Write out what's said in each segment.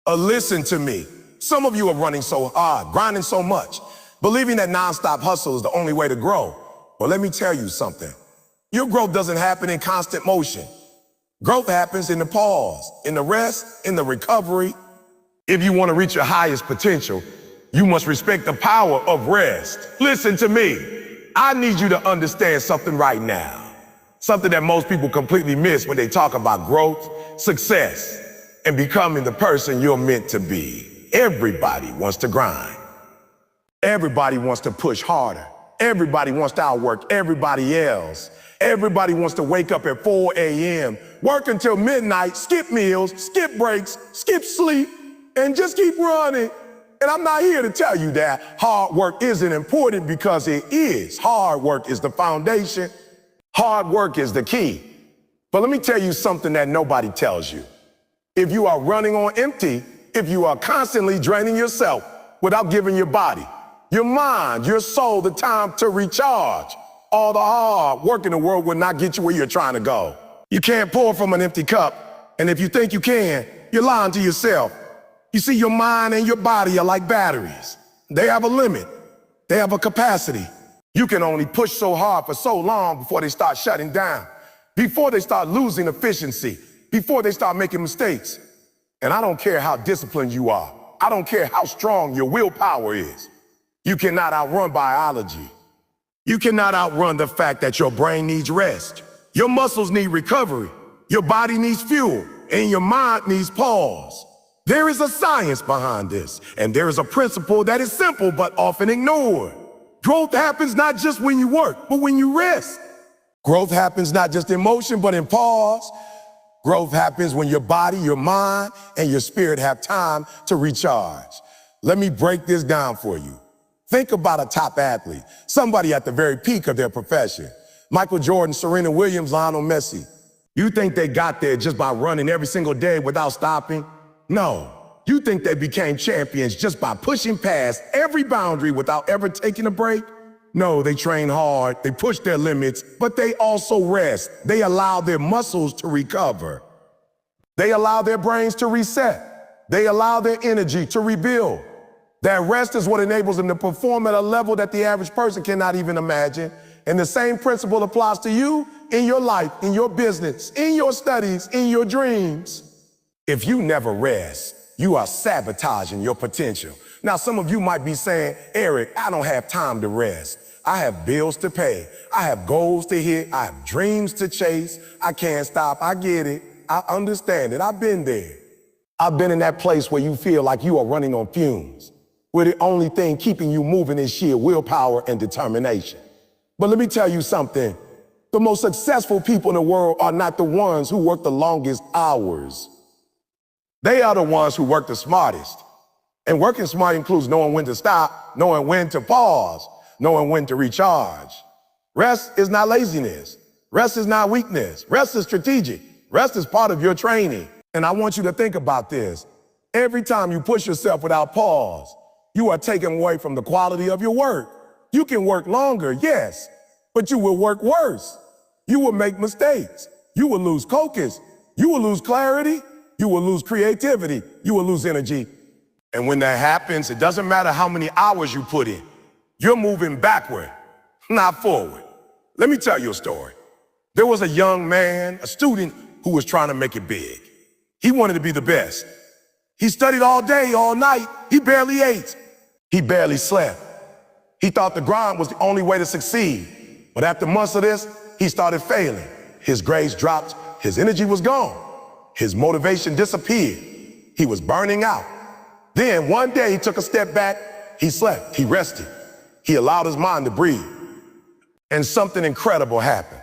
Listen to me. Some of you are running so hard, grinding so much, believing that nonstop hustle is the only way to grow. Well, let me tell you something. Your growth doesn't happen in constant motion. Growth happens in the pause, in the rest, in the recovery. If you want to reach your highest potential, you must respect the power of rest. Listen to me. I need you to understand something right now. Something that most people completely miss when they talk about growth, success, and becoming the person you're meant to be. Everybody wants to grind. Everybody wants to push harder. Everybody wants to outwork everybody else. Everybody wants to wake up at 4 a.m., work until midnight, skip meals, skip breaks, skip sleep, and just keep running. And I'm not here to tell you that hard work isn't important, because it is. Hard work is the foundation. Hard work is the key. But let me tell you something that nobody tells you. If you are running on empty, if you are constantly draining yourself without giving your body, your mind, your soul the time to recharge, all the hard work in the world will not get you where you're trying to go. You can't pour from an empty cup, and if you think you can, you're lying to yourself. You see, your mind and your body are like batteries. They have a limit. They have a capacity. You can only push so hard for so long before they start shutting down, before they start losing efficiency, before they start making mistakes. And I don't care how disciplined you are. I don't care how strong your willpower is. You cannot outrun biology. You cannot outrun the fact that your brain needs rest. Your muscles need recovery. Your body needs fuel, and your mind needs pause. There is a science behind this, and there is a principle that is simple but often ignored. Growth happens not just when you work, but when you rest. Growth happens not just in motion, but in pause. Growth happens when your body, your mind, and your spirit have time to recharge. Let me break this down for you. Think about a top athlete, somebody at the very peak of their profession. Michael Jordan, Serena Williams, Lionel Messi. You think they got there just by running every single day without stopping? No. You think they became champions just by pushing past every boundary without ever taking a break? No, they train hard, they push their limits, but they also rest. They allow their muscles to recover. They allow their brains to reset. They allow their energy to rebuild. That rest is what enables them to perform at a level that the average person cannot even imagine. And the same principle applies to you in your life, in your business, in your studies, in your dreams. If you never rest, you are sabotaging your potential. Now, some of you might be saying, Eric, I don't have time to rest. I have bills to pay. I have goals to hit. I have dreams to chase. I can't stop. I get it. I understand it. I've been there. I've been in that place where you feel like you are running on fumes, where the only thing keeping you moving is sheer willpower and determination. But let me tell you something. The most successful people in the world are not the ones who work the longest hours. They are the ones who work the smartest. And working smart includes knowing when to stop, knowing when to pause, knowing when to recharge. Rest is not laziness. Rest is not weakness. Rest is strategic. Rest is part of your training. And I want you to think about this. Every time you push yourself without pause, you are taking away from the quality of your work. You can work longer, yes, but you will work worse. You will make mistakes. You will lose focus. You will lose clarity. You will lose creativity. You will lose energy. And when that happens, it doesn't matter how many hours you put in. You're moving backward, not forward. Let me tell you a story. There was a young man, a student, who was trying to make it big. He wanted to be the best. He studied all day, all night. He barely ate. He barely slept. He thought the grind was the only way to succeed. But after months of this, he started failing. His grades dropped. His energy was gone. His motivation disappeared. He was burning out. Then one day he took a step back. He slept. He rested. He allowed his mind to breathe. And something incredible happened.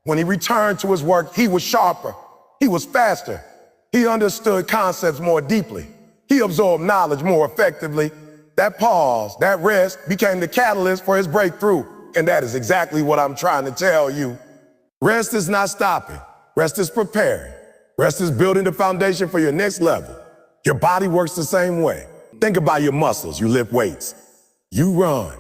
When he returned to his work, he was sharper. He was faster. He understood concepts more deeply. He absorbed knowledge more effectively. That pause, that rest became the catalyst for his breakthrough. And that is exactly what I'm trying to tell you. Rest is not stopping. Rest is preparing. Rest is building the foundation for your next level. Your body works the same way. Think about your muscles. You lift weights. You run.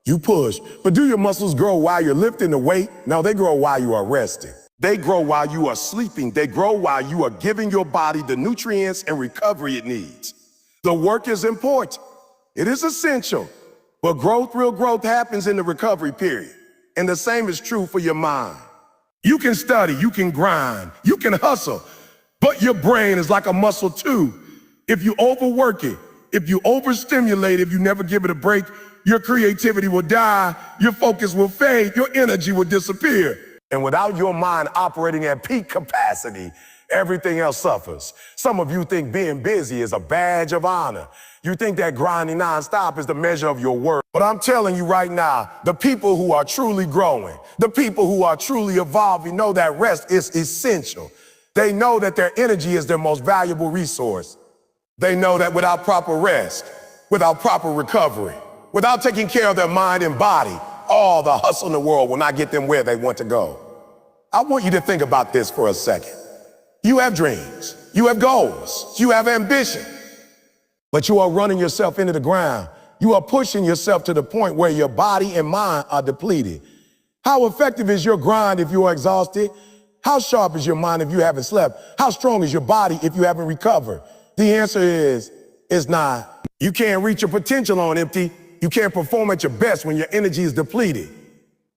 You push. But do your muscles grow while you're lifting the weight? No, they grow while you are resting. They grow while you are sleeping. They grow while you are giving your body the nutrients and recovery it needs. The work is important. It is essential. But growth, real growth, happens in the recovery period. And the same is true for your mind. You can study, you can grind, you can hustle, but your brain is like a muscle too. If you overwork it, if you overstimulate, if you never give it a break, your creativity will die, your focus will fade, your energy will disappear. And without your mind operating at peak capacity, everything else suffers. Some of you think being busy is a badge of honor. You think that grinding nonstop is the measure of your worth. But I'm telling you right now, the people who are truly growing, the people who are truly evolving know that rest is essential. They know that their energy is their most valuable resource. They know that without proper rest, without proper recovery, without taking care of their mind and body, all the hustle in the world will not get them where they want to go. I want you to think about this for a second. You have dreams, you have goals, you have ambition, but you are running yourself into the ground. You are pushing yourself to the point where your body and mind are depleted. How effective is your grind if you are exhausted? How sharp is your mind if you haven't slept? How strong is your body if you haven't recovered? The answer is, it's not. You can't reach your potential on empty. You can't perform at your best when your energy is depleted.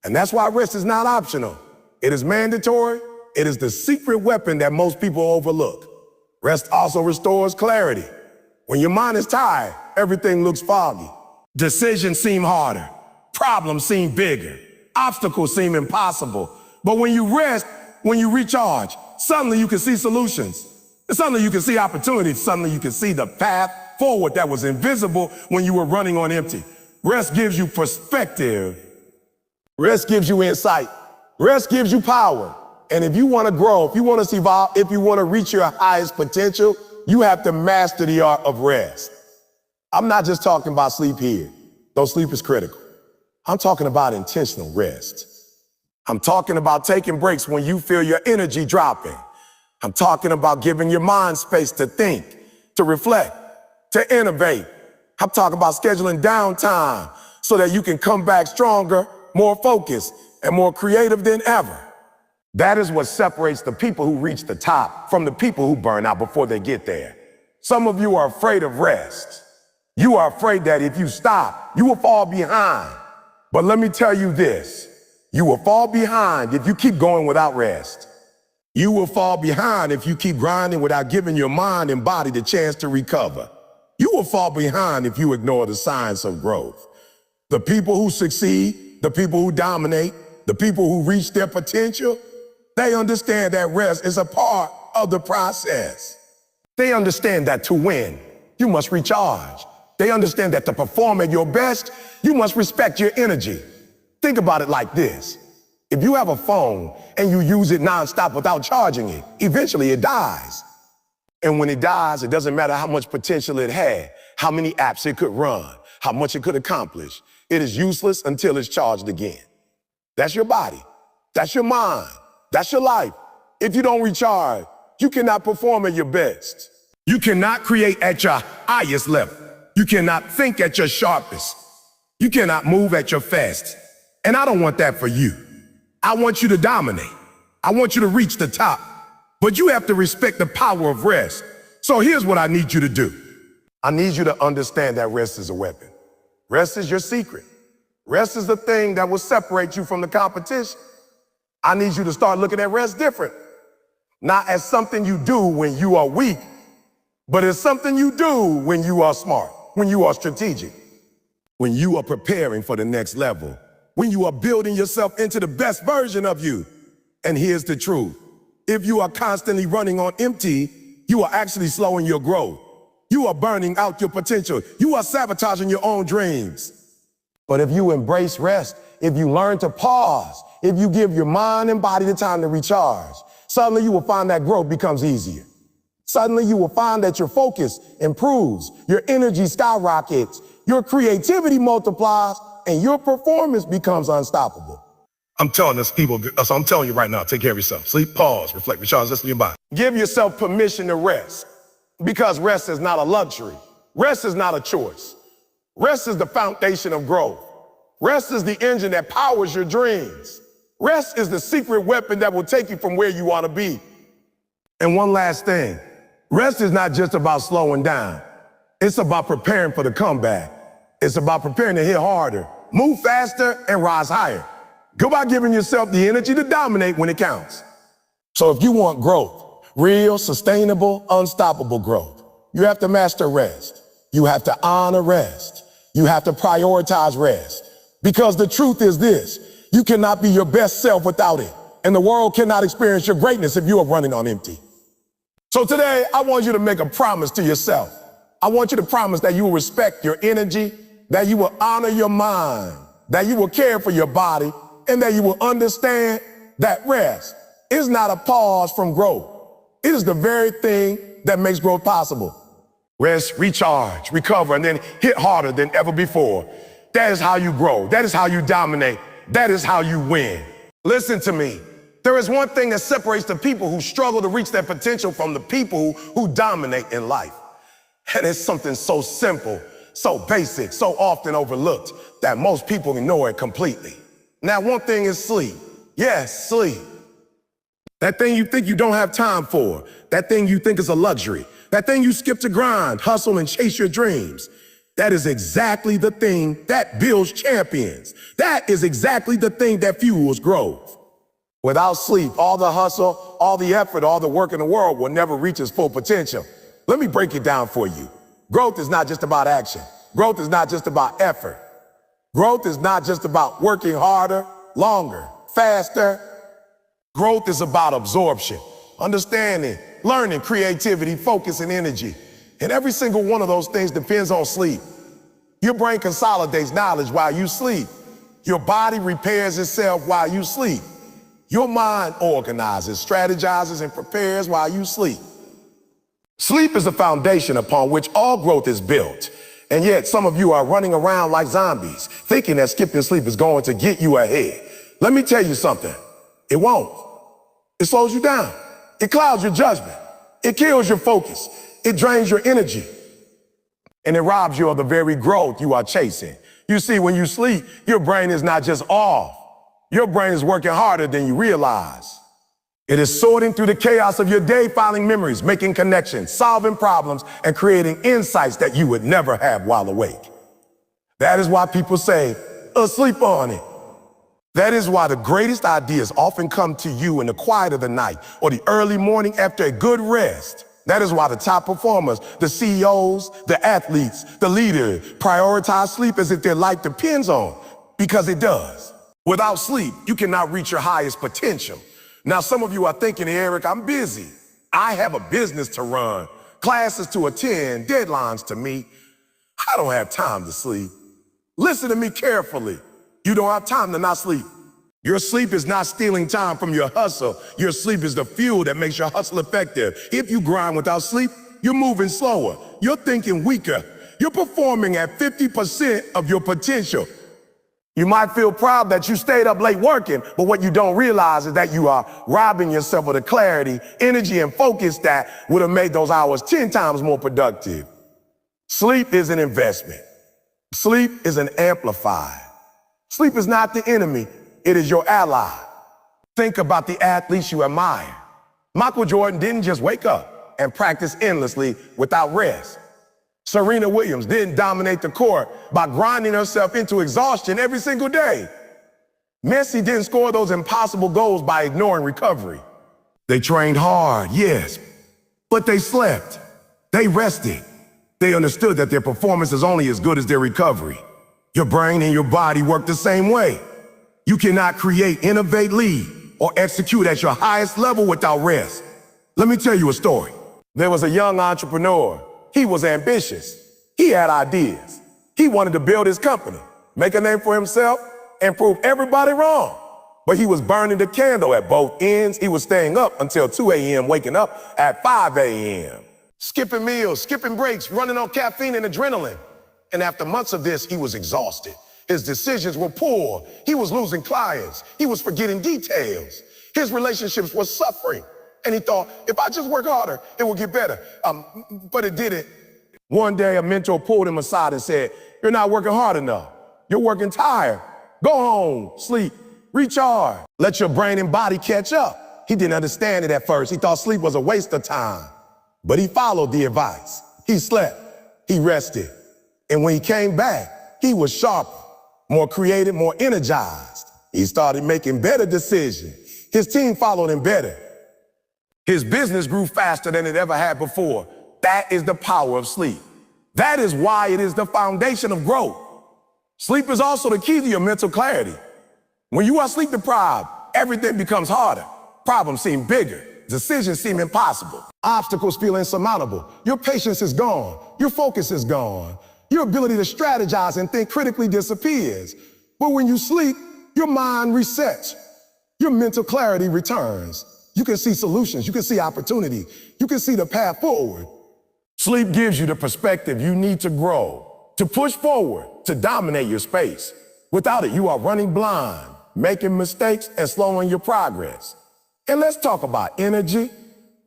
And that's why rest is not optional. It is mandatory. It is the secret weapon that most people overlook. Rest also restores clarity. When your mind is tired, everything looks foggy. Decisions seem harder. Problems seem bigger. Obstacles seem impossible. But when you rest, when you recharge, suddenly you can see solutions. Suddenly you can see opportunities. Suddenly you can see the path forward that was invisible when you were running on empty. Rest gives you perspective. Rest gives you insight. Rest gives you power. And if you want to grow, if you want to evolve, if you want to reach your highest potential, you have to master the art of rest. I'm not just talking about sleep here, though sleep is critical. I'm talking about intentional rest. I'm talking about taking breaks when you feel your energy dropping. I'm talking about giving your mind space to think, to reflect, to innovate. I'm talking about scheduling downtime so that you can come back stronger, more focused, and more creative than ever. That is what separates the people who reach the top from the people who burn out before they get there. Some of you are afraid of rest. You are afraid that if you stop, you will fall behind. But let me tell you this, you will fall behind if you keep going without rest. You will fall behind if you keep grinding without giving your mind and body the chance to recover. You will fall behind if you ignore the signs of growth. The people who succeed, the people who dominate, the people who reach their potential, they understand that rest is a part of the process. They understand that to win, you must recharge. They understand that to perform at your best, you must respect your energy. Think about it like this. If you have a phone and you use it nonstop without charging it, eventually it dies. And when it dies, it doesn't matter how much potential it had, how many apps it could run, how much it could accomplish. It is useless until it's charged again. That's your body. That's your mind. That's your life. If you don't recharge, you cannot perform at your best. You cannot create at your highest level. You cannot think at your sharpest. You cannot move at your fastest. And I don't want that for you. I want you to dominate. I want you to reach the top. But you have to respect the power of rest. So here's what I need you to do. I need you to understand that rest is a weapon. Rest is your secret. Rest is the thing that will separate you from the competition. I need you to start looking at rest different. Not as something you do when you are weak, but as something you do when you are smart, when you are strategic, when you are preparing for the next level, when you are building yourself into the best version of you. And here's the truth. If you are constantly running on empty, you are actually slowing your growth. You are burning out your potential. You are sabotaging your own dreams. But if you embrace rest, if you learn to pause, if you give your mind and body the time to recharge, suddenly you will find that growth becomes easier. Suddenly you will find that your focus improves, your energy skyrockets, your creativity multiplies, and your performance becomes unstoppable. I'm telling you right now, take care of yourself. Sleep, pause, reflect, recharge, listen to your body. Give yourself permission to rest, because rest is not a luxury. Rest is not a choice. Rest is the foundation of growth. Rest is the engine that powers your dreams. Rest is the secret weapon that will take you from where you want to be. And one last thing, rest is not just about slowing down. It's about preparing for the comeback. It's about preparing to hit harder, move faster, and rise higher. Go by giving yourself the energy to dominate when it counts. So if you want growth, real, sustainable, unstoppable growth, you have to master rest. You have to honor rest. You have to prioritize rest. Because the truth is this, you cannot be your best self without it. And the world cannot experience your greatness if you are running on empty. So today, I want you to make a promise to yourself. I want you to promise that you will respect your energy, that you will honor your mind, that you will care for your body, and that you will understand that rest is not a pause from growth. It is the very thing that makes growth possible. Rest, recharge, recover, and then hit harder than ever before. That is how you grow. That is how you dominate. That is how you win. Listen to me. There is one thing that separates the people who struggle to reach their potential from the people who dominate in life. And it's something so simple, so basic, so often overlooked that most people ignore it completely. Now, one thing is sleep. Yes, sleep. That thing you think you don't have time for. That thing you think is a luxury. That thing you skip to grind, hustle, and chase your dreams. That is exactly the thing that builds champions. That is exactly the thing that fuels growth. Without sleep, all the hustle, all the effort, all the work in the world will never reach its full potential. Let me break it down for you. Growth is not just about action. Growth is not just about effort. Growth is not just about working harder, longer, faster. Growth is about absorption, understanding, learning, creativity, focus, and energy. And every single one of those things depends on sleep. Your brain consolidates knowledge while you sleep. Your body repairs itself while you sleep. Your mind organizes, strategizes, and prepares while you sleep. Sleep is the foundation upon which all growth is built. And yet some of you are running around like zombies, thinking that skipping sleep is going to get you ahead. Let me tell you something. It won't. It slows you down. It clouds your judgment. It kills your focus. It drains your energy. And it robs you of the very growth you are chasing. You see, when you sleep, your brain is not just off. Your brain is working harder than you realize. It is sorting through the chaos of your day, filing memories, making connections, solving problems, and creating insights that you would never have while awake. That is why people say, sleep on it. That is why the greatest ideas often come to you in the quiet of the night or the early morning after a good rest. That is why the top performers, the CEOs, the athletes, the leaders prioritize sleep as if their life depends on it, because it does. Without sleep, you cannot reach your highest potential. Now, some of you are thinking, Eric, I'm busy. I have a business to run, classes to attend, deadlines to meet. I don't have time to sleep. Listen to me carefully. You don't have time to not sleep. Your sleep is not stealing time from your hustle. Your sleep is the fuel that makes your hustle effective. If you grind without sleep, you're moving slower. You're thinking weaker. You're performing at 50% of your potential. You might feel proud that you stayed up late working, but what you don't realize is that you are robbing yourself of the clarity, energy, and focus that would have made those hours 10 times more productive. Sleep is an investment. Sleep is an amplifier. Sleep is not the enemy, it is your ally. Think about the athletes you admire. Michael Jordan didn't just wake up and practice endlessly without rest. Serena Williams didn't dominate the court by grinding herself into exhaustion every single day. Messi didn't score those impossible goals by ignoring recovery. They trained hard, yes, but they slept. They rested. They understood that their performance is only as good as their recovery. Your brain and your body work the same way. You cannot create, innovate, lead, or execute at your highest level without rest. Let me tell you a story. There was a young entrepreneur. He was ambitious. He had ideas. He wanted to build his company, make a name for himself, and prove everybody wrong. But he was burning the candle at both ends. He was staying up until 2 a.m., waking up at 5 a.m., skipping meals, skipping breaks, running on caffeine and adrenaline. And after months of this, he was exhausted. His decisions were poor. He was losing clients. He was forgetting details. His relationships were suffering. And he thought, if I just work harder, it will get better. But it didn't. One day, a mentor pulled him aside and said, "You're not working hard enough. You're working tired. Go home, sleep, Recharge. Let your brain and body catch up. He didn't understand it at first. He thought sleep was a waste of time. But he followed the advice. He slept. He rested. And when he came back, he was sharper, more creative, more energized. He started making better decisions. His team followed him better. His business grew faster than it ever had before. That is the power of sleep. That is why it is the foundation of growth. Sleep is also the key to your mental clarity. When you are sleep deprived, everything becomes harder. Problems seem bigger. Decisions seem impossible. Obstacles feel insurmountable. Your patience is gone. Your focus is gone. Your ability to strategize and think critically disappears. But when you sleep, your mind resets. Your mental clarity returns. You can see solutions. You can see opportunity. You can see the path forward. Sleep gives you the perspective you need to grow, to push forward, to dominate your space. Without it, you are running blind, making mistakes, and slowing your progress. And let's talk about energy.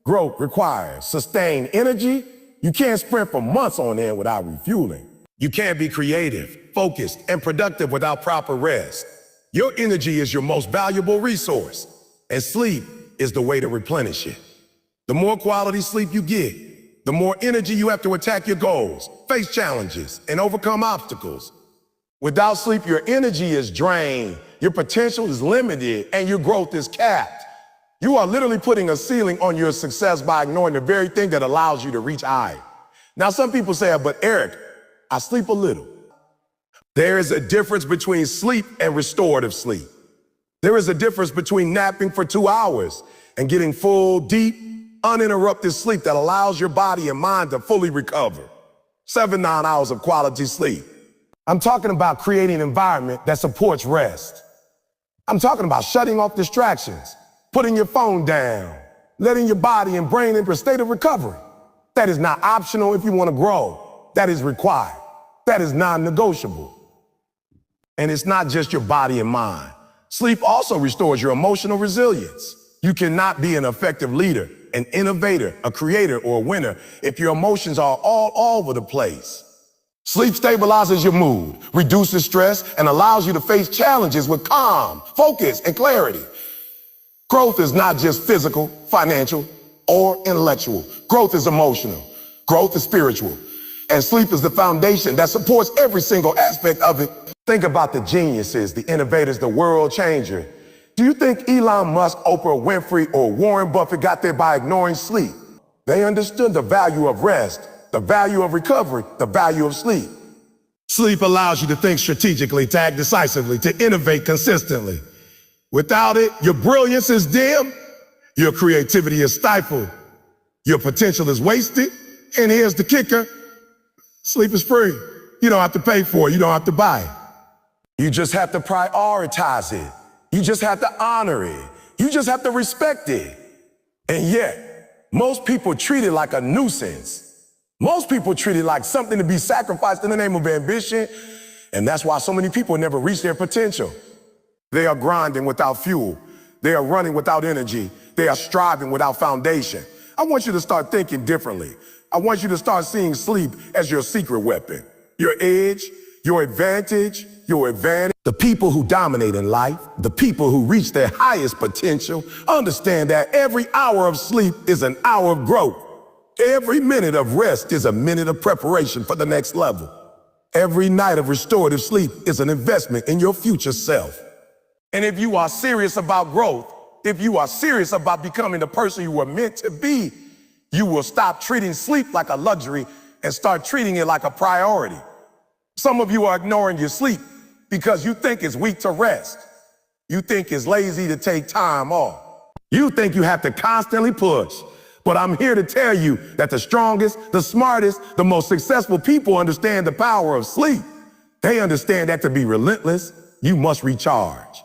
Growth requires sustained energy. You can't sprint for months on end without refueling. You can't be creative, focused, and productive without proper rest. Your energy is your most valuable resource, and sleep is the way to replenish it. The more quality sleep you get, the more energy you have to attack your goals, face challenges, and overcome obstacles. Without sleep, your energy is drained, your potential is limited, and your growth is capped. You are literally putting a ceiling on your success by ignoring the very thing that allows you to reach high. Now, some people say, but Eric, I sleep a little. There is a difference between sleep and restorative sleep. There is a difference between napping for 2 hours and getting full, deep, uninterrupted sleep that allows your body and mind to fully recover. 7-9 hours of quality sleep. I'm talking about creating an environment that supports rest. I'm talking about shutting off distractions, putting your phone down, letting your body and brain enter a state of recovery. That is not optional if you want to grow. That is required. That is non-negotiable. And it's not just your body and mind. Sleep also restores your emotional resilience. You cannot be an effective leader, an innovator, a creator, or a winner if your emotions are all over the place. Sleep stabilizes your mood, reduces stress, and allows you to face challenges with calm, focus, and clarity. Growth is not just physical, financial, or intellectual. Growth is emotional. Growth is spiritual. And sleep is the foundation that supports every single aspect of it. Think about the geniuses, the innovators, the world changer. Do you think Elon Musk, Oprah Winfrey, or Warren Buffett got there by ignoring sleep? They understood the value of rest, the value of recovery, the value of sleep. Sleep allows you to think strategically, to act decisively, to innovate consistently. Without it, your brilliance is dim, your creativity is stifled, your potential is wasted, and here's the kicker, sleep is free. You don't have to pay for it, you don't have to buy it. You just have to prioritize it. You just have to honor it. You just have to respect it. And yet, most people treat it like a nuisance. Most people treat it like something to be sacrificed in the name of ambition. And that's why so many people never reach their potential. They are grinding without fuel. They are running without energy. They are striving without foundation. I want you to start thinking differently. I want you to start seeing sleep as your secret weapon, your edge, your advantage, your advantage. The people who dominate in life, the people who reach their highest potential, understand that every hour of sleep is an hour of growth. Every minute of rest is a minute of preparation for the next level. Every night of restorative sleep is an investment in your future self. And if you are serious about growth, if you are serious about becoming the person you were meant to be, you will stop treating sleep like a luxury and start treating it like a priority. Some of you are ignoring your sleep because you think it's weak to rest. You think it's lazy to take time off. You think you have to constantly push. But I'm here to tell you that the strongest, the smartest, the most successful people understand the power of sleep. They understand that to be relentless, you must recharge.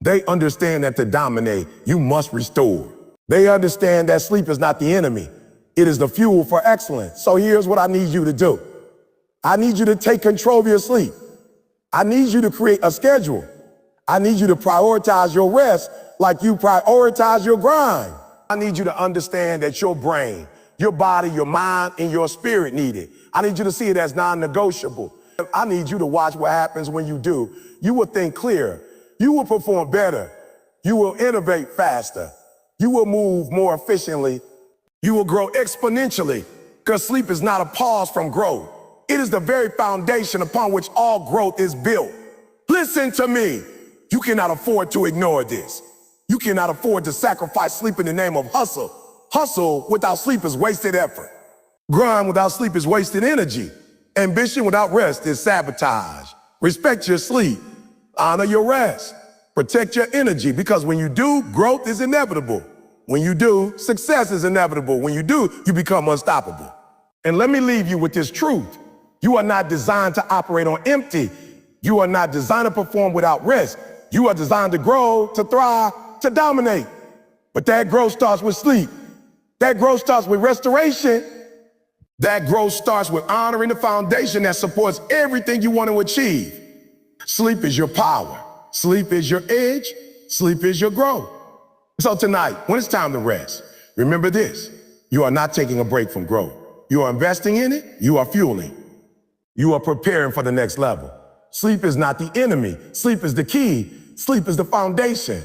They understand that to dominate, you must restore. They understand that sleep is not the enemy. It is the fuel for excellence. So here's what I need you to do. I need you to take control of your sleep. I need you to create a schedule. I need you to prioritize your rest like you prioritize your grind. I need you to understand that your brain, your body, your mind, and your spirit need it. I need you to see it as non-negotiable. I need you to watch what happens when you do. You will think clearer. You will perform better. You will innovate faster. You will move more efficiently. You will grow exponentially, because sleep is not a pause from growth. It is the very foundation upon which all growth is built. Listen to me. You cannot afford to ignore this. You cannot afford to sacrifice sleep in the name of hustle. Hustle without sleep is wasted effort. Grind without sleep is wasted energy. Ambition without rest is sabotage. Respect your sleep. Honor your rest. Protect your energy, because when you do, growth is inevitable. When you do, success is inevitable. When you do, you become unstoppable. And let me leave you with this truth. You are not designed to operate on empty. You are not designed to perform without rest. You are designed to grow, to thrive, to dominate. But that growth starts with sleep. That growth starts with restoration. That growth starts with honoring the foundation that supports everything you want to achieve. Sleep is your power. Sleep is your edge. Sleep is your growth. So tonight, when it's time to rest, remember this. You are not taking a break from growth. You are investing in it. You are fueling. You are preparing for the next level. Sleep is not the enemy. Sleep is the key. Sleep is the foundation.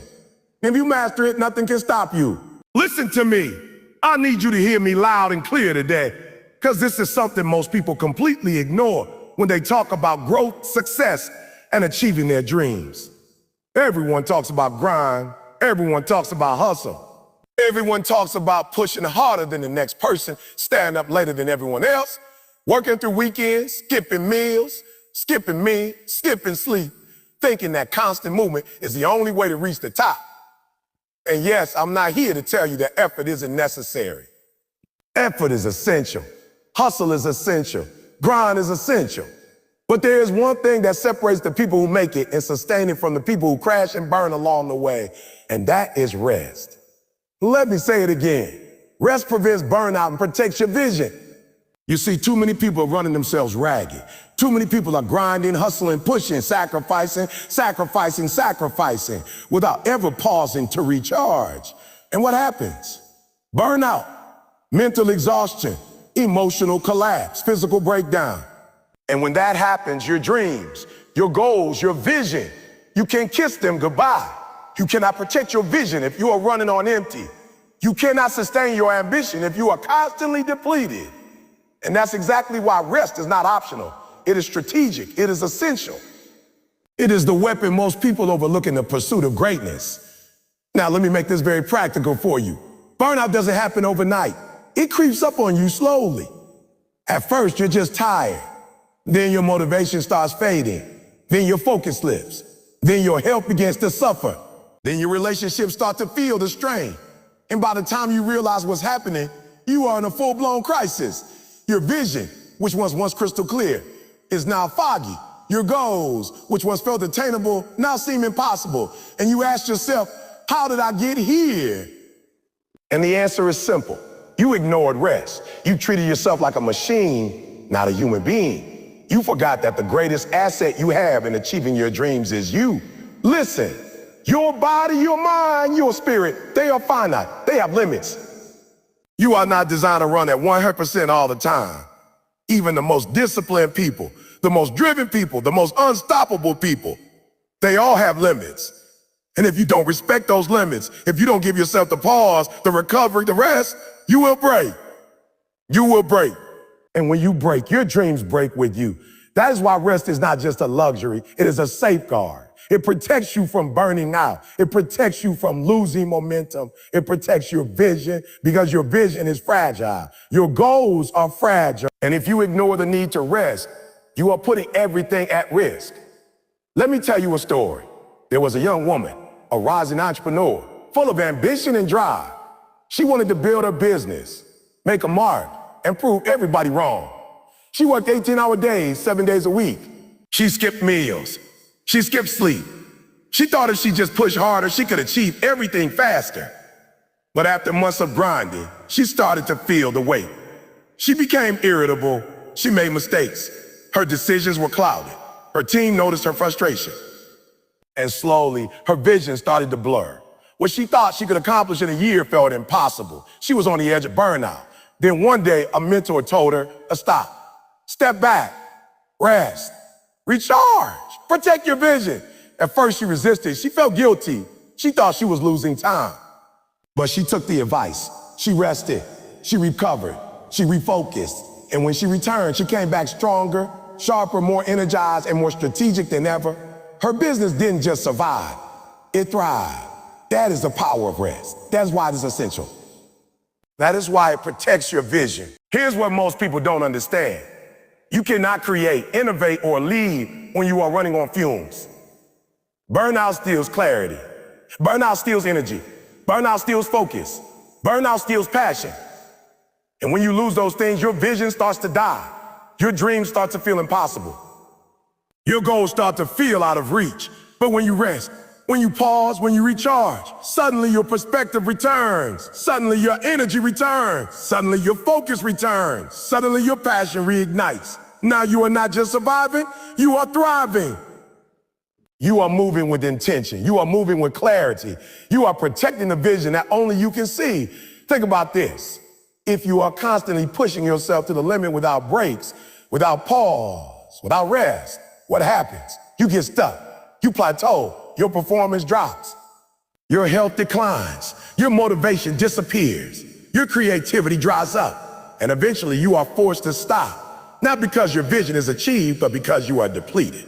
If you master it, nothing can stop you. Listen to me. I need you to hear me loud and clear today, because this is something most people completely ignore when they talk about growth, success, and achieving their dreams. Everyone talks about grind. Everyone talks about hustle. Everyone talks about pushing harder than the next person, staying up later than everyone else, working through weekends, skipping meals, skipping me, skipping sleep, thinking that constant movement is the only way to reach the top. And yes, I'm not here to tell you that effort isn't necessary. Effort is essential. Hustle is essential. Grind is essential. But there is one thing that separates the people who make it and sustain it from the people who crash and burn along the way, and that is rest. Let me say it again. Rest prevents burnout and protects your vision. You see, too many people are running themselves ragged. Too many people are grinding, hustling, pushing, sacrificing, without ever pausing to recharge. And what happens? Burnout, mental exhaustion, emotional collapse, physical breakdown. And when that happens, your dreams, your goals, your vision, you can't kiss them goodbye. You cannot protect your vision if you are running on empty. You cannot sustain your ambition if you are constantly depleted. And that's exactly why rest is not optional. It is strategic. It is essential. It is the weapon most people overlook in the pursuit of greatness. Now, let me make this very practical for you. Burnout doesn't happen overnight. It creeps up on you slowly. At first, you're just tired. Then your motivation starts fading. Then your focus slips. Then your health begins to suffer. Then your relationships start to feel the strain. And by the time you realize what's happening, you are in a full-blown crisis. Your vision, which was once crystal clear, is now foggy. Your goals, which once felt attainable, now seem impossible. And you ask yourself, how did I get here? And the answer is simple. You ignored rest. You treated yourself like a machine, not a human being. You forgot that the greatest asset you have in achieving your dreams is you. Listen, your body, your mind, your spirit, they are finite. They have limits. You are not designed to run at 100% all the time. Even the most disciplined people, the most driven people, the most unstoppable people, they all have limits. And if you don't respect those limits, if you don't give yourself the pause, the recovery, the rest, you will break. You will break. And when you break, your dreams break with you. That is why rest is not just a luxury, it is a safeguard. It protects you from burning out. It protects you from losing momentum. It protects your vision, because your vision is fragile. Your goals are fragile. And if you ignore the need to rest, you are putting everything at risk. Let me tell you a story. There was a young woman, a rising entrepreneur, full of ambition and drive. She wanted to build her business, make a mark, and prove everybody wrong. She worked 18-hour days, 7 days a week. She skipped meals. She skipped sleep. She thought if she just pushed harder, she could achieve everything faster. But after months of grinding, she started to feel the weight. She became irritable. She made mistakes. Her decisions were clouded. Her team noticed her frustration. And slowly, her vision started to blur. What she thought she could accomplish in a year felt impossible. She was on the edge of burnout. Then one day, a mentor told her to stop. Step back, rest, recharge, protect your vision. At first she resisted. She felt guilty. She thought she was losing time. But she took the advice. She rested. She recovered. She refocused. And when she returned, she came back stronger, sharper, more energized, and more strategic than ever. Her business didn't just survive. It thrived. That is the power of rest. That's why it is essential. That is why it protects your vision. Here's what most people don't understand. You cannot create, innovate, or lead when you are running on fumes. Burnout steals clarity. Burnout steals energy. Burnout steals focus. Burnout steals passion. And when you lose those things, your vision starts to die. Your dreams start to feel impossible. Your goals start to feel out of reach. But when you rest, when you pause, when you recharge, suddenly your perspective returns. Suddenly your energy returns. Suddenly your focus returns. Suddenly your passion reignites. Now you are not just surviving, you are thriving. You are moving with intention. You are moving with clarity. You are protecting the vision that only you can see. Think about this. If you are constantly pushing yourself to the limit without breaks, without pause, without rest, what happens? You get stuck. You plateau. Your performance drops. Your health declines. Your motivation disappears. Your creativity dries up. And eventually you are forced to stop. Not because your vision is achieved, but because you are depleted.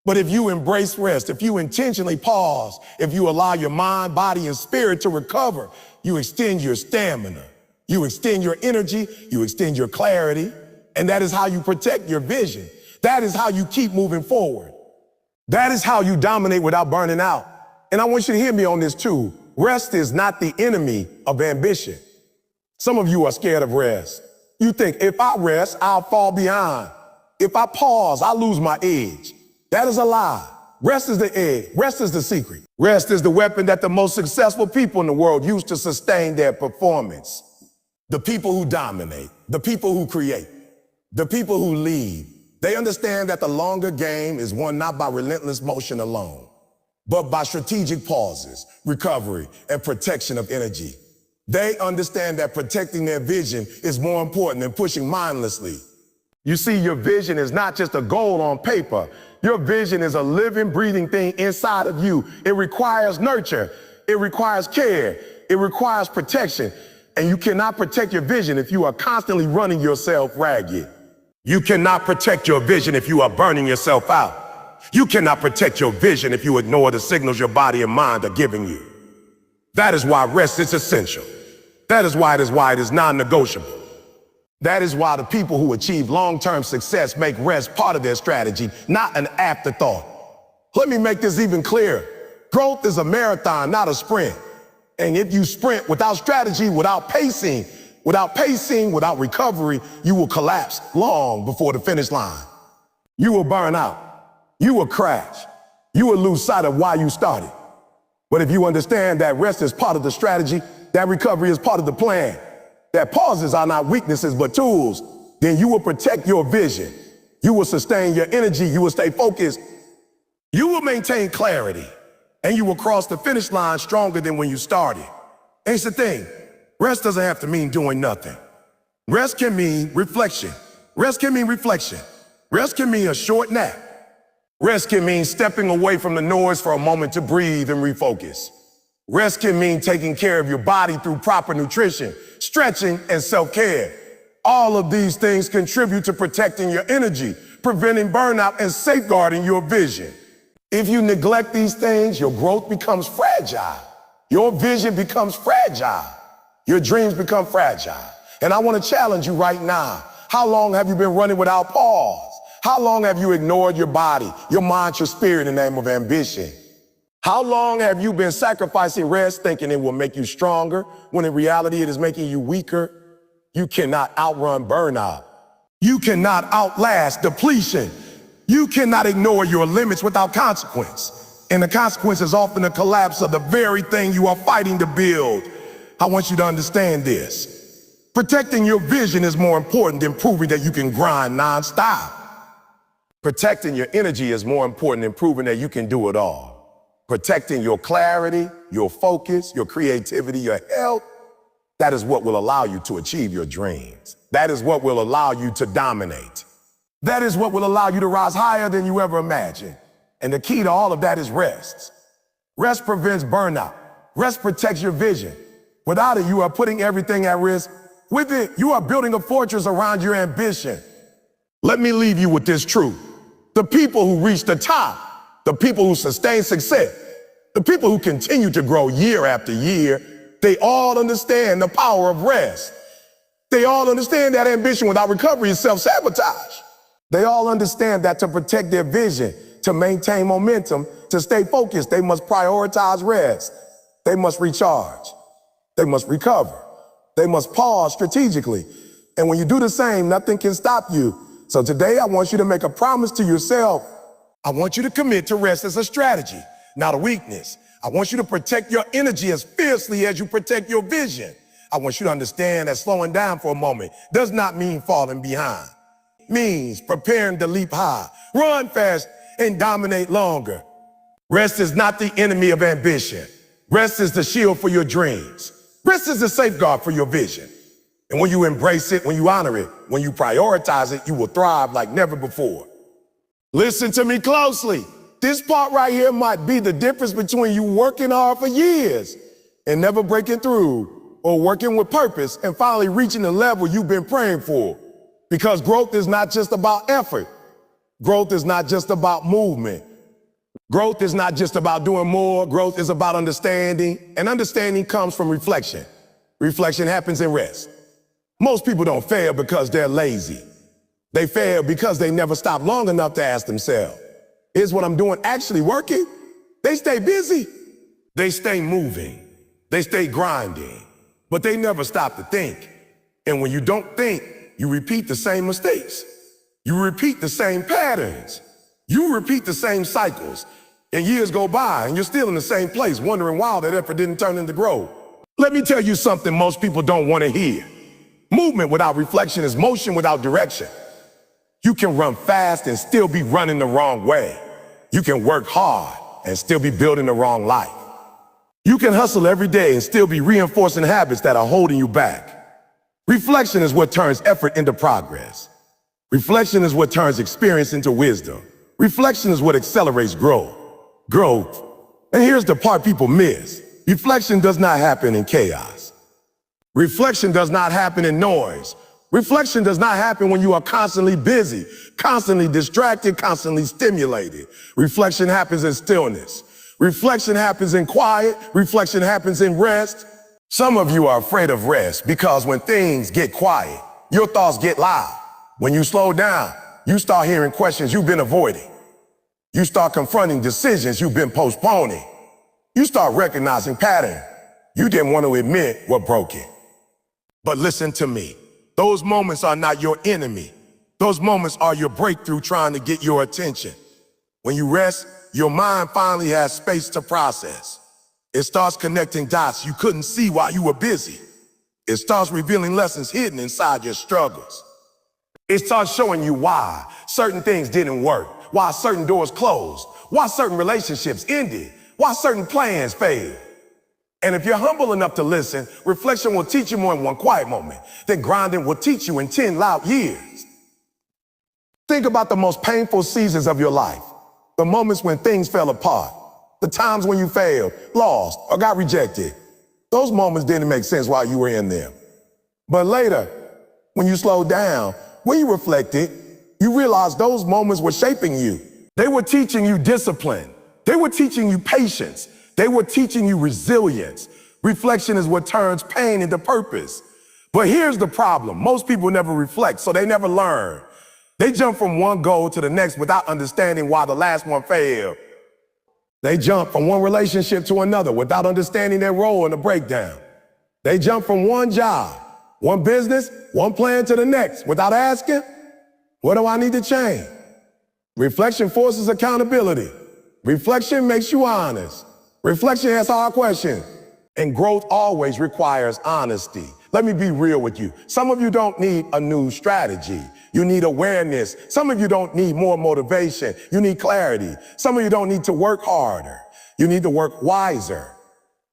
But if you embrace rest, if you intentionally pause, if you allow your mind, body, and spirit to recover, you extend your stamina. You extend your energy. You extend your clarity. And that is how you protect your vision. That is how you keep moving forward. That is how you dominate without burning out. And I want you to hear me on this too. Rest is not the enemy of ambition. Some of you are scared of rest. You think if I rest, I'll fall behind. If I pause, I'll lose my edge. That is a lie. Rest is the edge. Rest is the secret. Rest is the weapon that the most successful people in the world use to sustain their performance. The people who dominate, the people who create, the people who lead, they understand that the longer game is won not by relentless motion alone, but by strategic pauses, recovery, and protection of energy. They understand that protecting their vision is more important than pushing mindlessly. You see, your vision is not just a goal on paper. Your vision is a living, breathing thing inside of you. It requires nurture. It requires care. It requires protection. And you cannot protect your vision if you are constantly running yourself ragged. You cannot protect your vision if you are burning yourself out. You cannot protect your vision if you ignore the signals your body and mind are giving you. That is why rest is essential. That is why it is non-negotiable. That is why the people who achieve long-term success make rest part of their strategy, not an afterthought. Let me make this even clearer. Growth is a marathon, not a sprint. And if you sprint without strategy, without pacing, without recovery, you will collapse long before the finish line. You will burn out. You will crash. You will lose sight of why you started. But if you understand that rest is part of the strategy, that recovery is part of the plan, that pauses are not weaknesses but tools, then you will protect your vision. You will sustain your energy. You will stay focused. You will maintain clarity. And you will cross the finish line stronger than when you started. And it's the thing. Rest doesn't have to mean doing nothing. Rest can mean reflection. Rest can mean reflection. Rest can mean a short nap. Rest can mean stepping away from the noise for a moment to breathe and refocus. Rest can mean taking care of your body through proper nutrition, stretching, and self-care. All of these things contribute to protecting your energy, preventing burnout, and safeguarding your vision. If you neglect these things, your growth becomes fragile. Your vision becomes fragile. Your dreams become fragile. And I want to challenge you right now. How long have you been running without pause? How long have you ignored your body, your mind, your spirit in the name of ambition? How long have you been sacrificing rest thinking it will make you stronger when in reality it is making you weaker? You cannot outrun burnout. You cannot outlast depletion. You cannot ignore your limits without consequence. And the consequence is often a collapse of the very thing you are fighting to build. I want you to understand this. Protecting your vision is more important than proving that you can grind nonstop. Protecting your energy is more important than proving that you can do it all. Protecting your clarity, your focus, your creativity, your health, that is what will allow you to achieve your dreams. That is what will allow you to dominate. That is what will allow you to rise higher than you ever imagined. And the key to all of that is rest. Rest prevents burnout. Rest protects your vision. Without it, you are putting everything at risk. With it, you are building a fortress around your ambition. Let me leave you with this truth. The people who reach the top, the people who sustain success, the people who continue to grow year after year, they all understand the power of rest. They all understand that ambition without recovery is self-sabotage. They all understand that to protect their vision, to maintain momentum, to stay focused, they must prioritize rest. They must recharge. They must recover. They must pause strategically. And when you do the same, nothing can stop you. So today I want you to make a promise to yourself. I want you to commit to rest as a strategy, not a weakness. I want you to protect your energy as fiercely as you protect your vision. I want you to understand that slowing down for a moment does not mean falling behind. It means preparing to leap high, run fast, and dominate longer. Rest is not the enemy of ambition. Rest is the shield for your dreams. Rest is the safeguard for your vision. And when you embrace it, when you honor it, when you prioritize it, you will thrive like never before. Listen to me closely. This part right here might be the difference between you working hard for years and never breaking through, or working with purpose and finally reaching the level you've been praying for. Because growth is not just about effort. Growth is not just about movement. Growth is not just about doing more. Growth is about understanding, and understanding comes from reflection. Reflection happens in rest. Most people don't fail because they're lazy. They fail because they never stop long enough to ask themselves, is what I'm doing actually working? They stay busy. They stay moving. They stay grinding, but they never stop to think. And when you don't think, you repeat the same mistakes. You repeat the same patterns. You repeat the same cycles. And years go by and you're still in the same place, wondering why that effort didn't turn into growth. Let me tell you something most people don't want to hear. Movement without reflection is motion without direction. You can run fast and still be running the wrong way. You can work hard and still be building the wrong life. You can hustle every day and still be reinforcing habits that are holding you back. Reflection is what turns effort into progress. Reflection is what turns experience into wisdom. Reflection is what accelerates growth. And here's the part people miss. Reflection does not happen in chaos. Reflection does not happen in noise. Reflection does not happen when you are constantly busy, constantly distracted, constantly stimulated. Reflection happens in stillness. Reflection happens in quiet. Reflection happens in rest. Some of you are afraid of rest because when things get quiet, your thoughts get loud. When you slow down, you start hearing questions you've been avoiding. You start confronting decisions you've been postponing. You start recognizing patterns you didn't want to admit were broken. But listen to me. Those moments are not your enemy. Those moments are your breakthrough trying to get your attention. When you rest, your mind finally has space to process. It starts connecting dots you couldn't see while you were busy. It starts revealing lessons hidden inside your struggles. It starts showing you why certain things didn't work, why certain doors closed, why certain relationships ended, why certain plans failed. And if you're humble enough to listen, reflection will teach you more in one quiet moment than grinding will teach you in 10 loud years. Think about the most painful seasons of your life, the moments when things fell apart, the times when you failed, lost, or got rejected. Those moments didn't make sense while you were in them. But later, when you slowed down, when you reflected, you realized those moments were shaping you. They were teaching you discipline. They were teaching you patience. They were teaching you resilience. Reflection is what turns pain into purpose. But here's the problem. Most people never reflect, so they never learn. They jump from one goal to the next without understanding why the last one failed. They jump from one relationship to another without understanding their role in the breakdown. They jump from one job, one business, one plan to the next without asking, what do I need to change? Reflection forces accountability. Reflection makes you honest. Reflection asks hard questions. And growth always requires honesty. Let me be real with you. Some of you don't need a new strategy. You need awareness. Some of you don't need more motivation. You need clarity. Some of you don't need to work harder. You need to work wiser.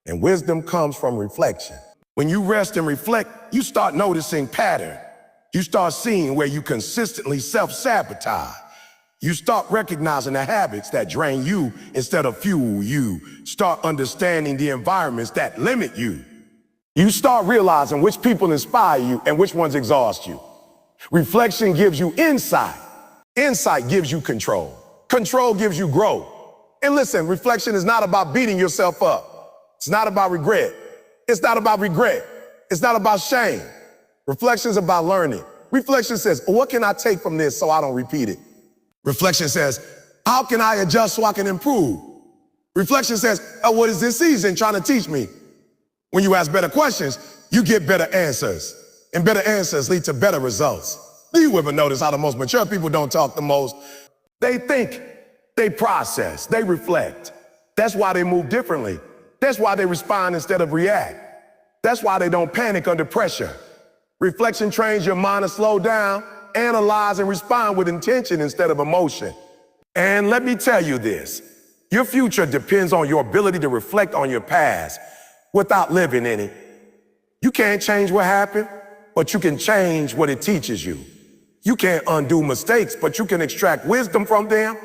And wisdom comes from reflection. When you rest and reflect, you start noticing pattern. You start seeing where you consistently self-sabotage. You start recognizing the habits that drain you instead of fuel you. Start understanding the environments that limit you. You start realizing which people inspire you and which ones exhaust you. Reflection gives you insight. Insight gives you control. Control gives you growth. And listen, reflection is not about beating yourself up. It's not about regret. It's not about regret. It's not about shame. Reflection is about learning. Reflection says, what can I take from this so I don't repeat it? Reflection says, how can I adjust so I can improve? Reflection says, what is this season trying to teach me? When you ask better questions, you get better answers. And better answers lead to better results. Do you ever notice how the most mature people don't talk the most? They think, they process, they reflect. That's why they move differently. That's why they respond instead of react. That's why they don't panic under pressure. Reflection trains your mind to slow down, analyze, and respond with intention instead of emotion. And let me tell you this, your future depends on your ability to reflect on your past without living in it. You can't change what happened, but you can change what it teaches you. You can't undo mistakes, but you can extract wisdom from them,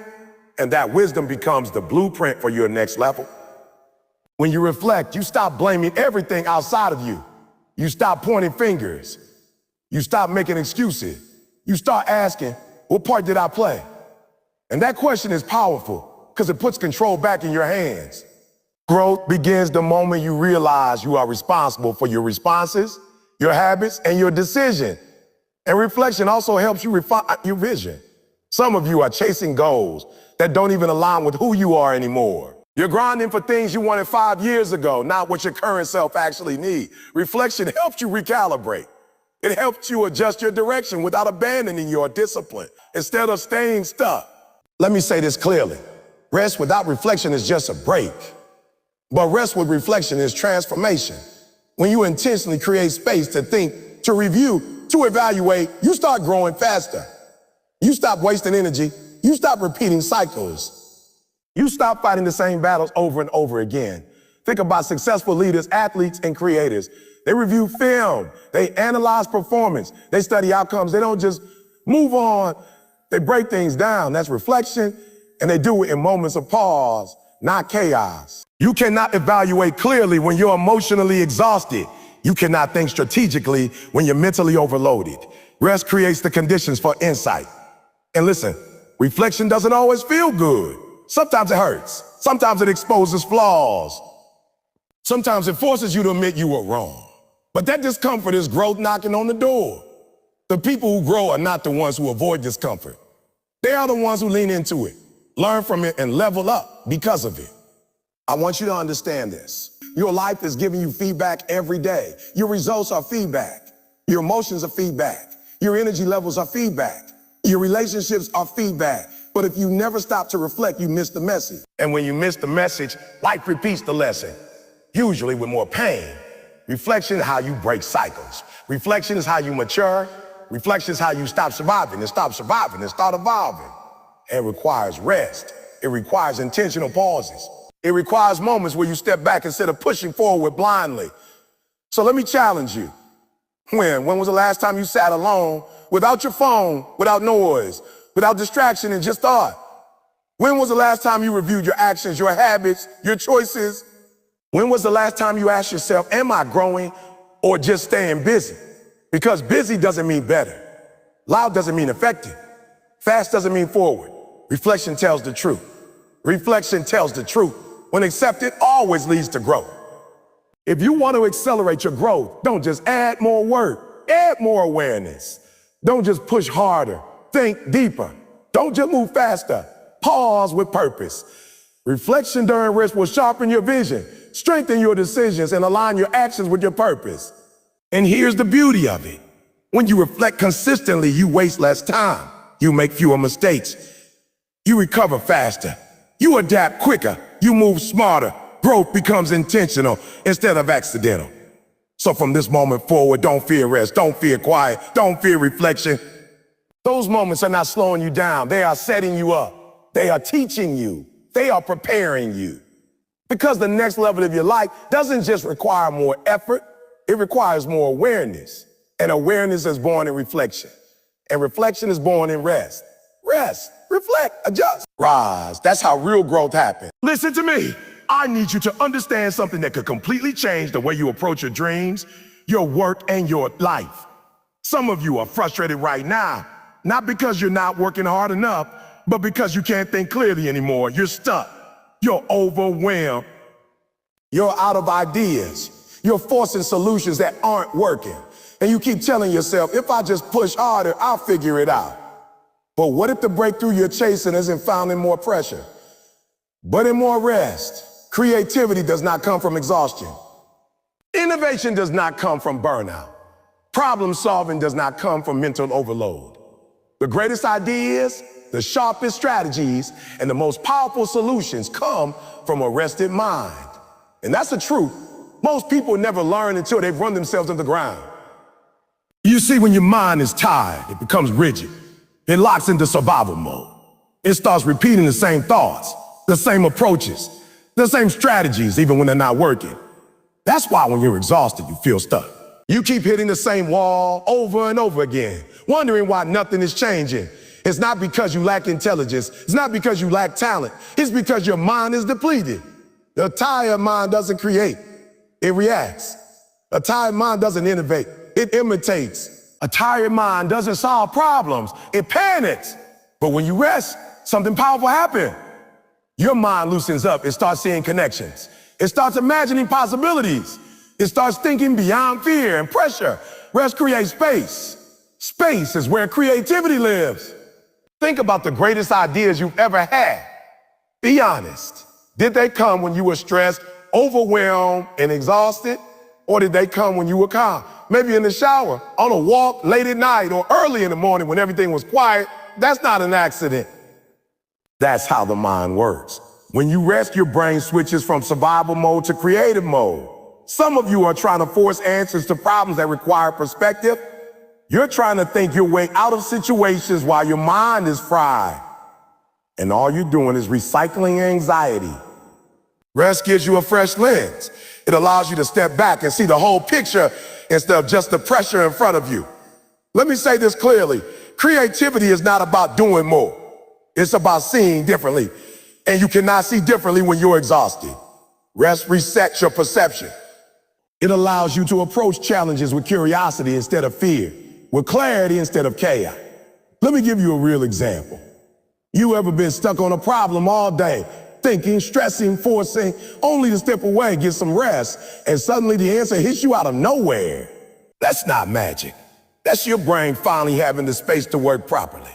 and that wisdom becomes the blueprint for your next level. When you reflect, you stop blaming everything outside of you. You stop pointing fingers. You stop making excuses. You start asking, what part did I play? And that question is powerful because it puts control back in your hands. Growth begins the moment you realize you are responsible for your responses, your habits, and your decision. And reflection also helps you refine your vision. Some of you are chasing goals that don't even align with who you are anymore. You're grinding for things you wanted 5 years ago, not what your current self actually needs. Reflection helps you recalibrate. It helps you adjust your direction without abandoning your discipline, instead of staying stuck. Let me say this clearly. Rest without reflection is just a break. But rest with reflection is transformation. When you intentionally create space to think, to review, to evaluate, you start growing faster. You stop wasting energy. You stop repeating cycles. You stop fighting the same battles over and over again. Think about successful leaders, athletes, and creators. They review film. They analyze performance. They study outcomes. They don't just move on. They break things down. That's reflection. And they do it in moments of pause, not chaos. You cannot evaluate clearly when you're emotionally exhausted. You cannot think strategically when you're mentally overloaded. Rest creates the conditions for insight. And listen, reflection doesn't always feel good. Sometimes it hurts. Sometimes it exposes flaws. Sometimes it forces you to admit you were wrong. But that discomfort is growth knocking on the door. The people who grow are not the ones who avoid discomfort. They are the ones who lean into it, learn from it, and level up because of it. I want you to understand this. Your life is giving you feedback every day. Your results are feedback. Your emotions are feedback. Your energy levels are feedback. Your relationships are feedback. But if you never stop to reflect, you miss the message. And when you miss the message, life repeats the lesson, usually with more pain. Reflection is how you break cycles. Reflection is how you mature. Reflection is how you stop surviving and start evolving. It requires rest. It requires intentional pauses. It requires moments where you step back instead of pushing forward blindly. So let me challenge you. When was the last time you sat alone without your phone, without noise, without distraction, and just thought? When was the last time you reviewed your actions, your habits, your choices? When was the last time you asked yourself, am I growing or just staying busy? Because busy doesn't mean better. Loud doesn't mean effective. Fast doesn't mean forward. Reflection tells the truth. Reflection tells the truth. When accepted, always leads to growth. If you want to accelerate your growth, don't just add more work, add more awareness. Don't just push harder, think deeper. Don't just move faster, pause with purpose. Reflection during rest will sharpen your vision, strengthen your decisions, and align your actions with your purpose. And here's the beauty of it. When you reflect consistently, you waste less time. You make fewer mistakes. You recover faster. You adapt quicker. You move smarter. Growth becomes intentional instead of accidental. So from this moment forward, don't fear rest. Don't fear quiet. Don't fear reflection. Those moments are not slowing you down. They are setting you up. They are teaching you. They are preparing you. Because the next level of your life doesn't just require more effort. It requires more awareness. And awareness is born in reflection. And reflection is born in rest. rest, reflect, adjust, rise. That's how real growth happens. Listen to me. I need you to understand something that could completely change the way you approach your dreams, your work, and your life. Some of you are frustrated right now, not because you're not working hard enough, but because you can't think clearly anymore. You're stuck. You're overwhelmed. You're out of ideas. You're forcing solutions that aren't working. And you keep telling yourself, if I just push harder, I'll figure it out. But what if the breakthrough you're chasing isn't found in more pressure, but in more rest? Creativity does not come from exhaustion. Innovation does not come from burnout. Problem solving does not come from mental overload. The greatest ideas, the sharpest strategies, and the most powerful solutions come from a rested mind. And that's the truth. Most people never learn until they've run themselves into the ground. You see, when your mind is tired, it becomes rigid. It locks into survival mode. It starts repeating the same thoughts, the same approaches, the same strategies, even when they're not working. That's why when you're exhausted, you feel stuck. You keep hitting the same wall over and over again, wondering why nothing is changing. It's not because you lack intelligence. It's not because you lack talent. It's because your mind is depleted. The tired mind doesn't create. It reacts. A tired mind doesn't innovate. It imitates. A tired mind doesn't solve problems. It panics. But when you rest, something powerful happens. Your mind loosens up. It starts seeing connections. It starts imagining possibilities. It starts thinking beyond fear and pressure. Rest creates space. Space is where creativity lives. Think about the greatest ideas you've ever had. Be honest. Did they come when you were stressed, overwhelmed, and exhausted? Or did they come when you were calm? Maybe in the shower, on a walk, late at night, or early in the morning when everything was quiet. That's not an accident. That's how the mind works. When you rest, your brain switches from survival mode to creative mode. Some of you are trying to force answers to problems that require perspective. You're trying to think your way out of situations while your mind is fried. And all you're doing is recycling anxiety. Rest gives you a fresh lens. It allows you to step back and see the whole picture instead of just the pressure in front of you. Let me say this clearly. Creativity is not about doing more. It's about seeing differently. And you cannot see differently when you're exhausted. Rest resets your perception. It allows you to approach challenges with curiosity instead of fear, with clarity instead of chaos. Let me give you a real example. You ever been stuck on a problem all day, thinking, stressing, forcing, only to step away, get some rest, and suddenly the answer hits you out of nowhere? That's not magic. That's your brain finally having the space to work properly.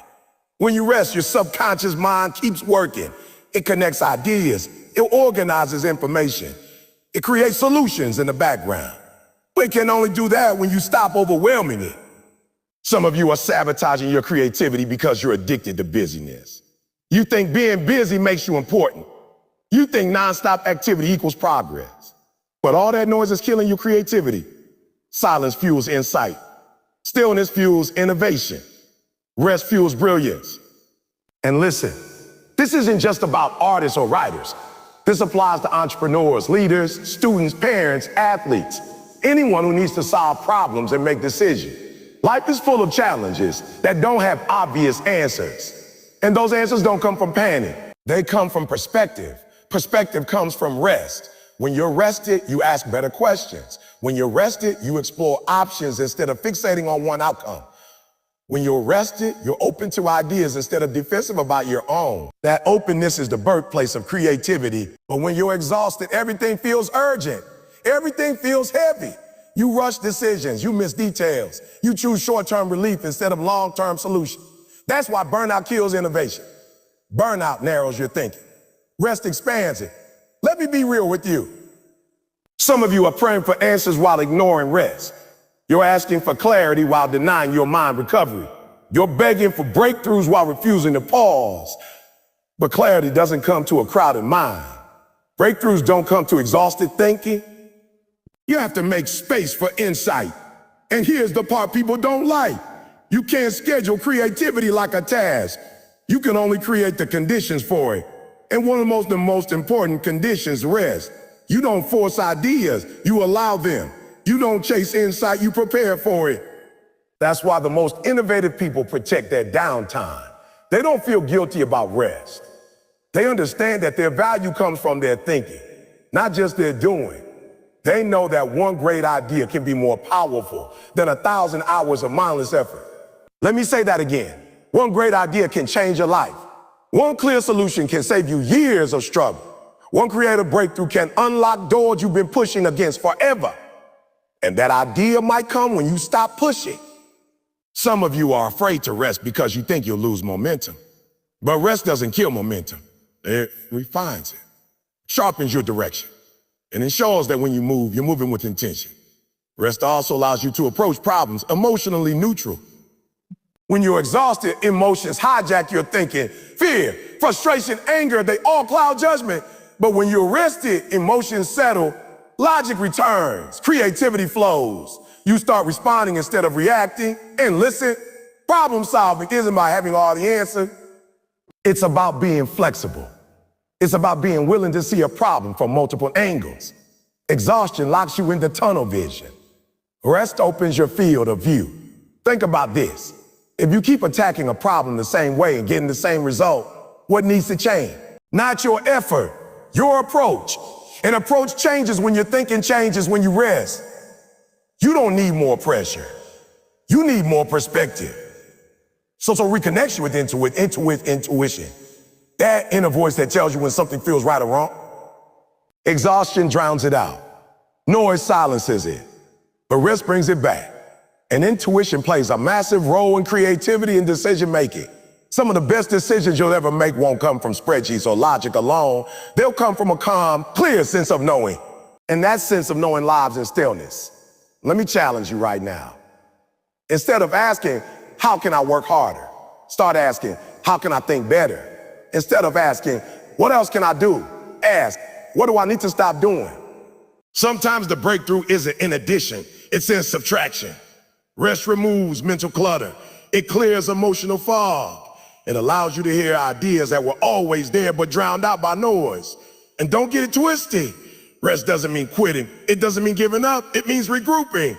When you rest, your subconscious mind keeps working. It connects ideas. It organizes information. It creates solutions in the background. But it can only do that when you stop overwhelming it. Some of you are sabotaging your creativity because you're addicted to busyness. You think being busy makes you important. You think nonstop activity equals progress. But all that noise is killing your creativity. Silence fuels insight. Stillness fuels innovation. Rest fuels brilliance. And listen, this isn't just about artists or writers. This applies to entrepreneurs, leaders, students, parents, athletes, anyone who needs to solve problems and make decisions. Life is full of challenges that don't have obvious answers. And those answers don't come from panic. They come from perspective. Perspective comes from rest. When you're rested, you ask better questions. When you're rested, you explore options instead of fixating on one outcome. When you're rested, you're open to ideas instead of defensive about your own. That openness is the birthplace of creativity. But when you're exhausted, everything feels urgent. Everything feels heavy. You rush decisions. You miss details. You choose short-term relief instead of long-term solutions. That's why burnout kills innovation. Burnout narrows your thinking. Rest expands it. Let me be real with you. Some of you are praying for answers while ignoring rest. You're asking for clarity while denying your mind recovery. You're begging for breakthroughs while refusing to pause. But clarity doesn't come to a crowded mind. Breakthroughs don't come to exhausted thinking. You have to make space for insight. And here's the part people don't like. You can't schedule creativity like a task. You can only create the conditions for it. And one of the most important conditions, rest. You don't force ideas, you allow them. You don't chase insight, you prepare for it. That's why the most innovative people protect their downtime. They don't feel guilty about rest. They understand that their value comes from their thinking, not just their doing. They know that one great idea can be more powerful than 1,000 hours of mindless effort. Let me say that again. One great idea can change your life. One clear solution can save you years of struggle. One creative breakthrough can unlock doors you've been pushing against forever. And that idea might come when you stop pushing. Some of you are afraid to rest because you think you'll lose momentum. But rest doesn't kill momentum. It refines it, sharpens your direction, and ensures that when you move, you're moving with intention. Rest also allows you to approach problems emotionally neutral. When you're exhausted, emotions hijack your thinking. Fear, frustration, anger, they all cloud judgment. But when you're rested, emotions settle, logic returns, creativity flows. You start responding instead of reacting. And listen, problem solving isn't about having all the answers. It's about being flexible. It's about being willing to see a problem from multiple angles. Exhaustion locks you into tunnel vision. Rest opens your field of view. Think about this. If you keep attacking a problem the same way and getting the same result, what needs to change? Not your effort, your approach. An approach changes when your thinking changes when you rest. You don't need more pressure. You need more perspective. So reconnect you with intuition. That inner voice that tells you when something feels right or wrong. Exhaustion drowns it out. Noise silences it. But rest brings it back. And intuition plays a massive role in creativity and decision making. Some of the best decisions you'll ever make won't come from spreadsheets or logic alone. They'll come from a calm, clear sense of knowing. And that sense of knowing lives in stillness. Let me challenge you right now. Instead of asking, how can I work harder? Start asking, how can I think better? Instead of asking, what else can I do? Ask, what do I need to stop doing? Sometimes the breakthrough isn't in addition, it's in subtraction. Rest removes mental clutter. It clears emotional fog. It allows you to hear ideas that were always there but drowned out by noise. And don't get it twisted. Rest doesn't mean quitting. It doesn't mean giving up. It means regrouping.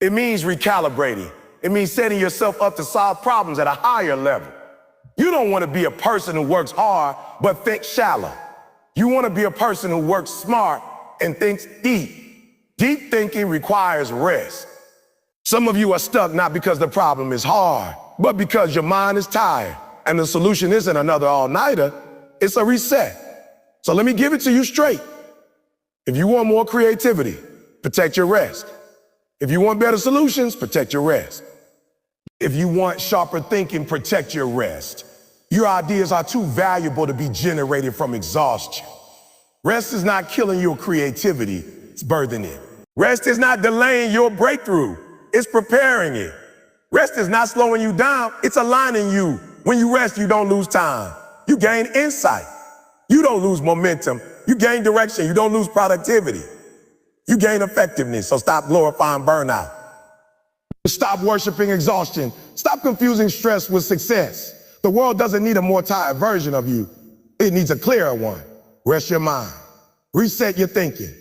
It means recalibrating. It means setting yourself up to solve problems at a higher level. You don't want to be a person who works hard but thinks shallow. You want to be a person who works smart and thinks deep. Deep thinking requires rest. Some of you are stuck not because the problem is hard, but because your mind is tired. And the solution isn't another all-nighter, it's a reset. So let me give it to you straight. If you want more creativity, protect your rest. If you want better solutions, protect your rest. If you want sharper thinking, protect your rest. Your ideas are too valuable to be generated from exhaustion. Rest is not killing your creativity, it's birthing it. Rest is not delaying your breakthrough, it's preparing it. Rest is not slowing you down, it's aligning you. When you rest, you don't lose time. You gain insight. You don't lose momentum. You gain direction. You don't lose productivity. You gain effectiveness, so stop glorifying burnout. Stop worshiping exhaustion. Stop confusing stress with success. The world doesn't need a more tired version of you. It needs a clearer one. Rest your mind. Reset your thinking.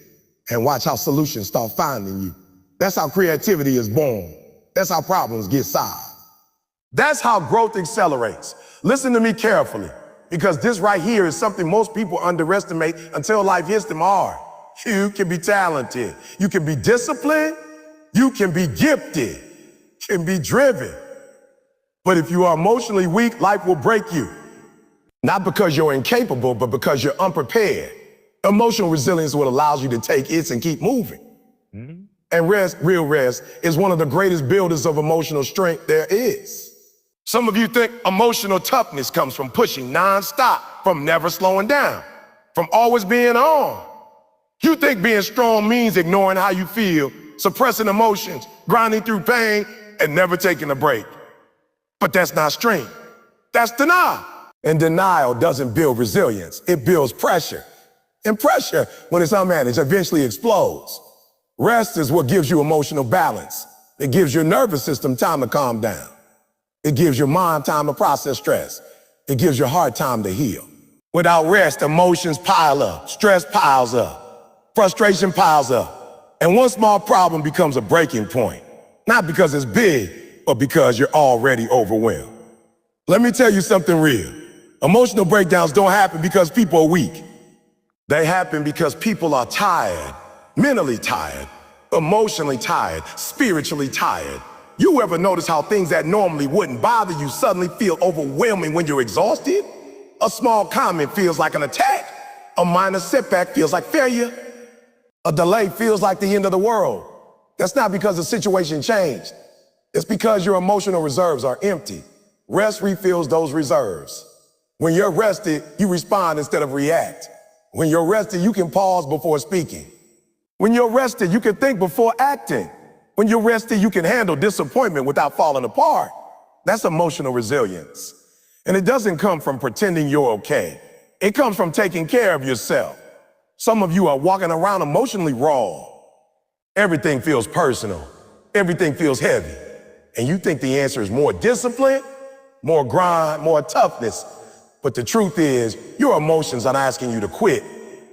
And watch how solutions start finding you. That's how creativity is born. That's how problems get solved. That's how growth accelerates. Listen to me carefully, because this right here is something most people underestimate until life hits them hard. You can be talented. You can be disciplined. You can be gifted. You can be driven. But if you are emotionally weak, life will break you. Not because you're incapable, but because you're unprepared. Emotional resilience is what allows you to take hits and keep moving. And rest, real rest, is one of the greatest builders of emotional strength there is. Some of you think emotional toughness comes from pushing nonstop, from never slowing down, from always being on. You think being strong means ignoring how you feel, suppressing emotions, grinding through pain, and never taking a break. But that's not strength. That's denial. And denial doesn't build resilience. It builds pressure. And pressure, when it's unmanaged, eventually explodes. Rest is what gives you emotional balance. It gives your nervous system time to calm down. It gives your mind time to process stress. It gives your heart time to heal. Without rest, emotions pile up, stress piles up, frustration piles up, and one small problem becomes a breaking point. Not because it's big, but because you're already overwhelmed. Let me tell you something real. Emotional breakdowns don't happen because people are weak. They happen because people are tired, mentally tired, emotionally tired, spiritually tired. You ever notice how things that normally wouldn't bother you suddenly feel overwhelming when you're exhausted? A small comment feels like an attack. A minor setback feels like failure. A delay feels like the end of the world. That's not because the situation changed. It's because your emotional reserves are empty. Rest refills those reserves. When you're rested, you respond instead of react. When you're rested, you can pause before speaking. When you're rested, you can think before acting. When you're rested, you can handle disappointment without falling apart. That's emotional resilience. And it doesn't come from pretending you're okay. It comes from taking care of yourself. Some of you are walking around emotionally raw. Everything feels personal. Everything feels heavy. And you think the answer is more discipline, more grind, more toughness. But the truth is, your emotions aren't asking you to quit.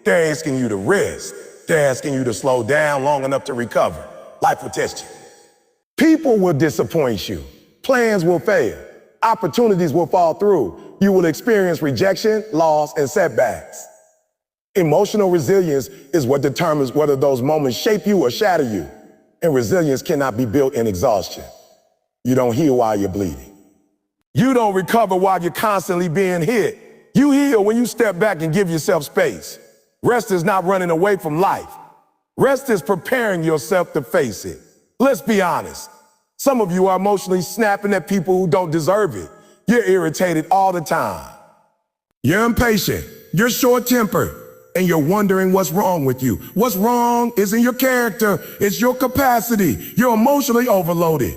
They're asking you to rest. They're asking you to slow down long enough to recover. Life will test you. People will disappoint you. Plans will fail. Opportunities will fall through. You will experience rejection, loss, and setbacks. Emotional resilience is what determines whether those moments shape you or shatter you. And resilience cannot be built in exhaustion. You don't heal while you're bleeding. You don't recover while you're constantly being hit. You heal when you step back and give yourself space. Rest is not running away from life. Rest is preparing yourself to face it. Let's be honest. Some of you are emotionally snapping at people who don't deserve it. You're irritated all the time. You're impatient. You're short-tempered. And you're wondering what's wrong with you. What's wrong isn't your character. It's your capacity. You're emotionally overloaded.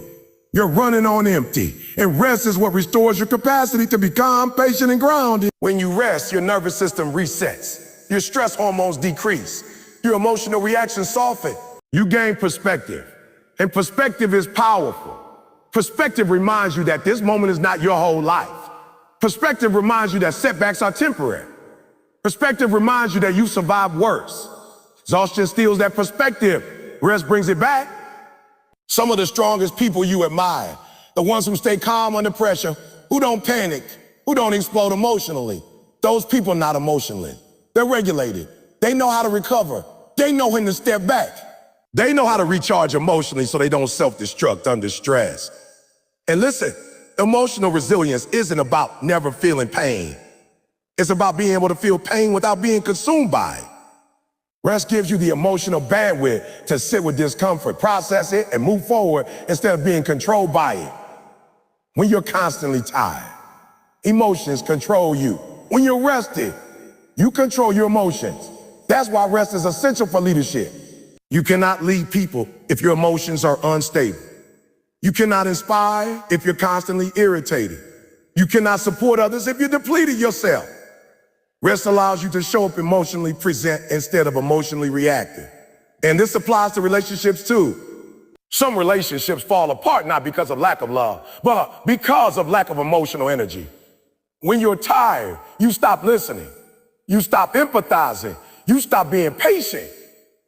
You're running on empty. And rest is what restores your capacity to be calm, patient, and grounded. When you rest, your nervous system resets. Your stress hormones decrease. Your emotional reactions soften. You gain perspective. And perspective is powerful. Perspective reminds you that this moment is not your whole life. Perspective reminds you that setbacks are temporary. Perspective reminds you that you survived worse. Exhaustion steals that perspective. Rest brings it back. Some of the strongest people you admire, the ones who stay calm under pressure, who don't panic, who don't explode emotionally. Those people are not emotionally. They're regulated. They know how to recover. They know when to step back. They know how to recharge emotionally so they don't self-destruct under stress. And listen, emotional resilience isn't about never feeling pain. It's about being able to feel pain without being consumed by it. Rest gives you the emotional bandwidth to sit with discomfort, process it, and move forward instead of being controlled by it. When you're constantly tired, emotions control you. When you're rested, you control your emotions. That's why rest is essential for leadership. You cannot lead people if your emotions are unstable. You cannot inspire if you're constantly irritated. You cannot support others if you're depleted yourself. Rest allows you to show up emotionally present instead of emotionally reactive. And this applies to relationships too. Some relationships fall apart not because of lack of love, but because of lack of emotional energy. When you're tired, you stop listening. You stop empathizing. You stop being patient.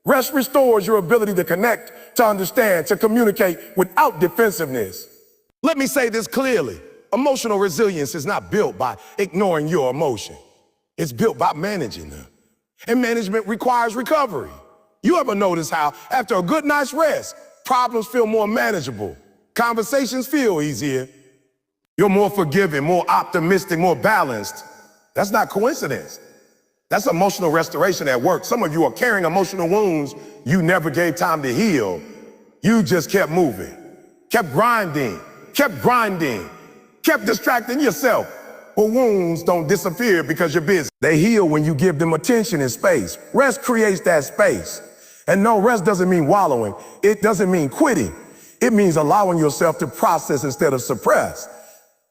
Rest restores your ability to connect, to understand, to communicate without defensiveness. Let me say this clearly. Emotional resilience is not built by ignoring your emotion. It's built by managing them. And management requires recovery. You ever notice how, after a good night's rest, problems feel more manageable, conversations feel easier, you're more forgiving, more optimistic, more balanced? That's not coincidence. That's emotional restoration at work. Some of you are carrying emotional wounds you never gave time to heal. You just kept moving, kept grinding, kept distracting yourself. But wounds don't disappear because you're busy. They heal when you give them attention and space. Rest creates that space. And no, rest doesn't mean wallowing. It doesn't mean quitting. It means allowing yourself to process instead of suppress.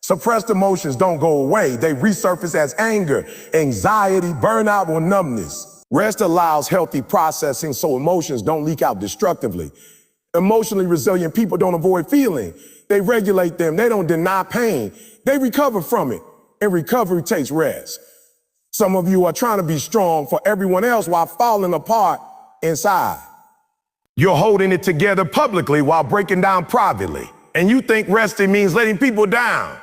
Suppressed emotions don't go away. They resurface as anger, anxiety, burnout, or numbness. Rest allows healthy processing so emotions don't leak out destructively. Emotionally resilient people don't avoid feeling. They regulate them. They don't deny pain. They recover from it. And recovery takes rest. Some of you are trying to be strong for everyone else while falling apart inside. You're holding it together publicly while breaking down privately. And you think resting means letting people down.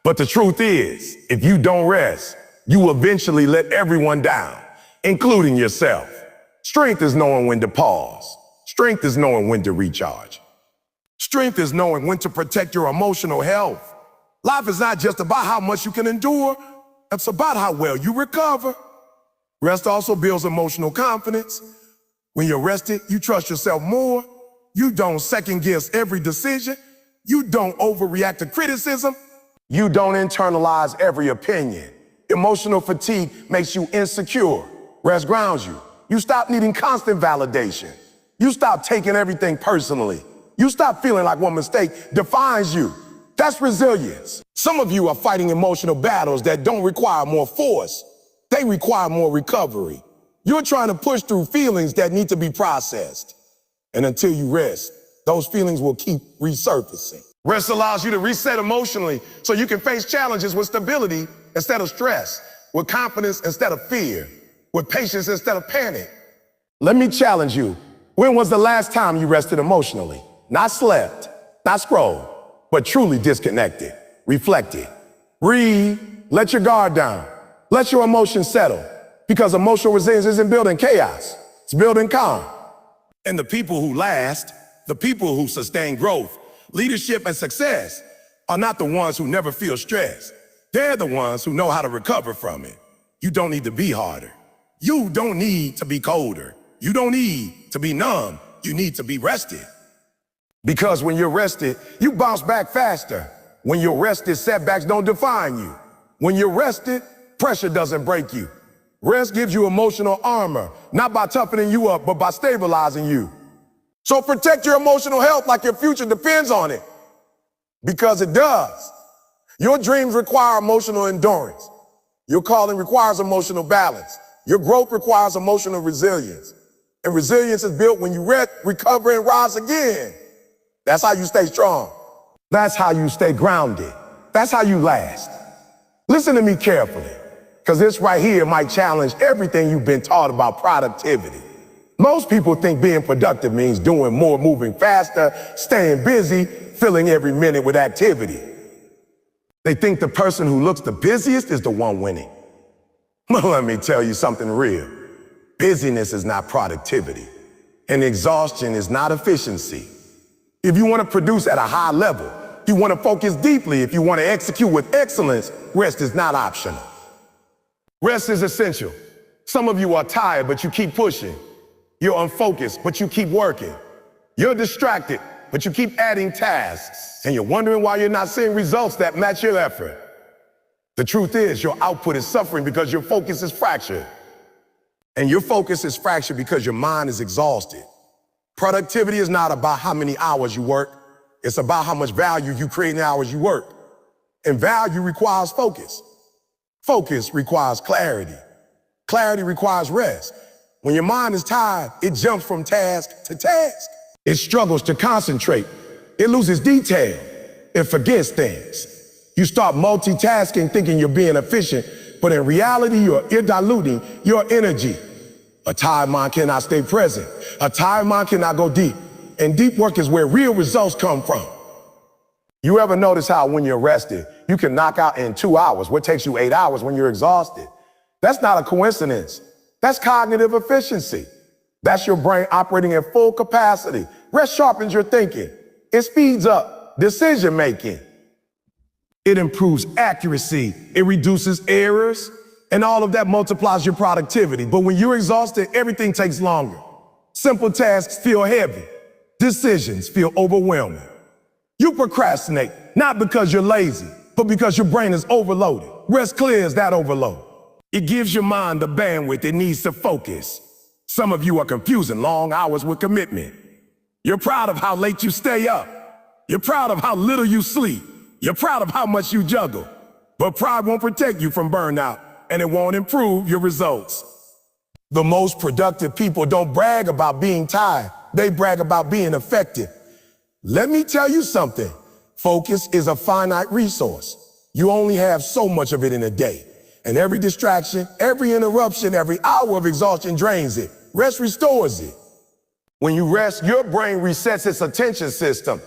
But the truth is, if you don't rest, you will eventually let everyone down, including yourself. Strength is knowing when to pause. Strength is knowing when to recharge. Strength is knowing when to protect your emotional health. Life is not just about how much you can endure, it's about how well you recover. Rest also builds emotional confidence. When you're rested, you trust yourself more. You don't second guess every decision. You don't overreact to criticism. You don't internalize every opinion. Emotional fatigue makes you insecure. Rest grounds you. You stop needing constant validation. You stop taking everything personally. You stop feeling like one mistake defines you. That's resilience. Some of you are fighting emotional battles that don't require more force. They require more recovery. You're trying to push through feelings that need to be processed. And until you rest, those feelings will keep resurfacing. Rest allows you to reset emotionally so you can face challenges with stability instead of stress, with confidence instead of fear, with patience instead of panic. Let me challenge you. When was the last time you rested emotionally? Not slept, not scrolled, but truly disconnected, reflected. Breathe, let your guard down, let your emotions settle, because emotional resilience isn't built in chaos, it's built in calm. And the people who last, the people who sustain growth, leadership, and success are not the ones who never feel stress. They're the ones who know how to recover from it. You don't need to be harder. You don't need to be colder. You don't need to be numb. You need to be rested. Because when you're rested, you bounce back faster. When you're rested, setbacks don't define you. When you're rested, pressure doesn't break you. Rest gives you emotional armor, not by toughening you up, but by stabilizing you. So protect your emotional health like your future depends on it. Because it does. Your dreams require emotional endurance. Your calling requires emotional balance. Your growth requires emotional resilience. And resilience is built when you rest, recover, and rise again. That's how you stay strong. That's how you stay grounded. That's how you last. Listen to me carefully, because this right here might challenge everything you've been taught about productivity. Most people think being productive means doing more, moving faster, staying busy, filling every minute with activity. They think the person who looks the busiest is the one winning. Well, let me tell you something real. Busyness is not productivity, and exhaustion is not efficiency. If you want to produce at a high level, you want to focus deeply, if you want to execute with excellence, rest is not optional. Rest is essential. Some of you are tired, but you keep pushing. You're unfocused, but you keep working. You're distracted, but you keep adding tasks, and you're wondering why you're not seeing results that match your effort. The truth is, your output is suffering because your focus is fractured. And your focus is fractured because your mind is exhausted. Productivity is not about how many hours you work. It's about how much value you create in the hours you work. And value requires focus. Focus requires clarity. Clarity requires rest. When your mind is tired, it jumps from task to task. It struggles to concentrate. It loses detail. It forgets things. You start multitasking thinking you're being efficient, but in reality, you're diluting your energy. A tired mind cannot stay present. A tired mind cannot go deep. And deep work is where real results come from. You ever notice how when you're rested, you can knock out in 2 hours what takes you 8 hours when you're exhausted? That's not a coincidence. That's cognitive efficiency. That's your brain operating at full capacity. Rest sharpens your thinking. It speeds up decision making. It improves accuracy. It reduces errors. And all of that multiplies your productivity. But when you're exhausted, everything takes longer. Simple tasks feel heavy. Decisions feel overwhelming. You procrastinate, not because you're lazy, but because your brain is overloaded. Rest clears that overload. It gives your mind the bandwidth it needs to focus. Some of you are confusing long hours with commitment. You're proud of how late you stay up. You're proud of how little you sleep. You're proud of how much you juggle. But pride won't protect you from burnout, and it won't improve your results. The most productive people don't brag about being tired. They brag about being effective. Let me tell you something. Focus is a finite resource. You only have so much of it in a day. And every distraction, every interruption, every hour of exhaustion drains it. Rest restores it. When you rest, your brain resets its attention system.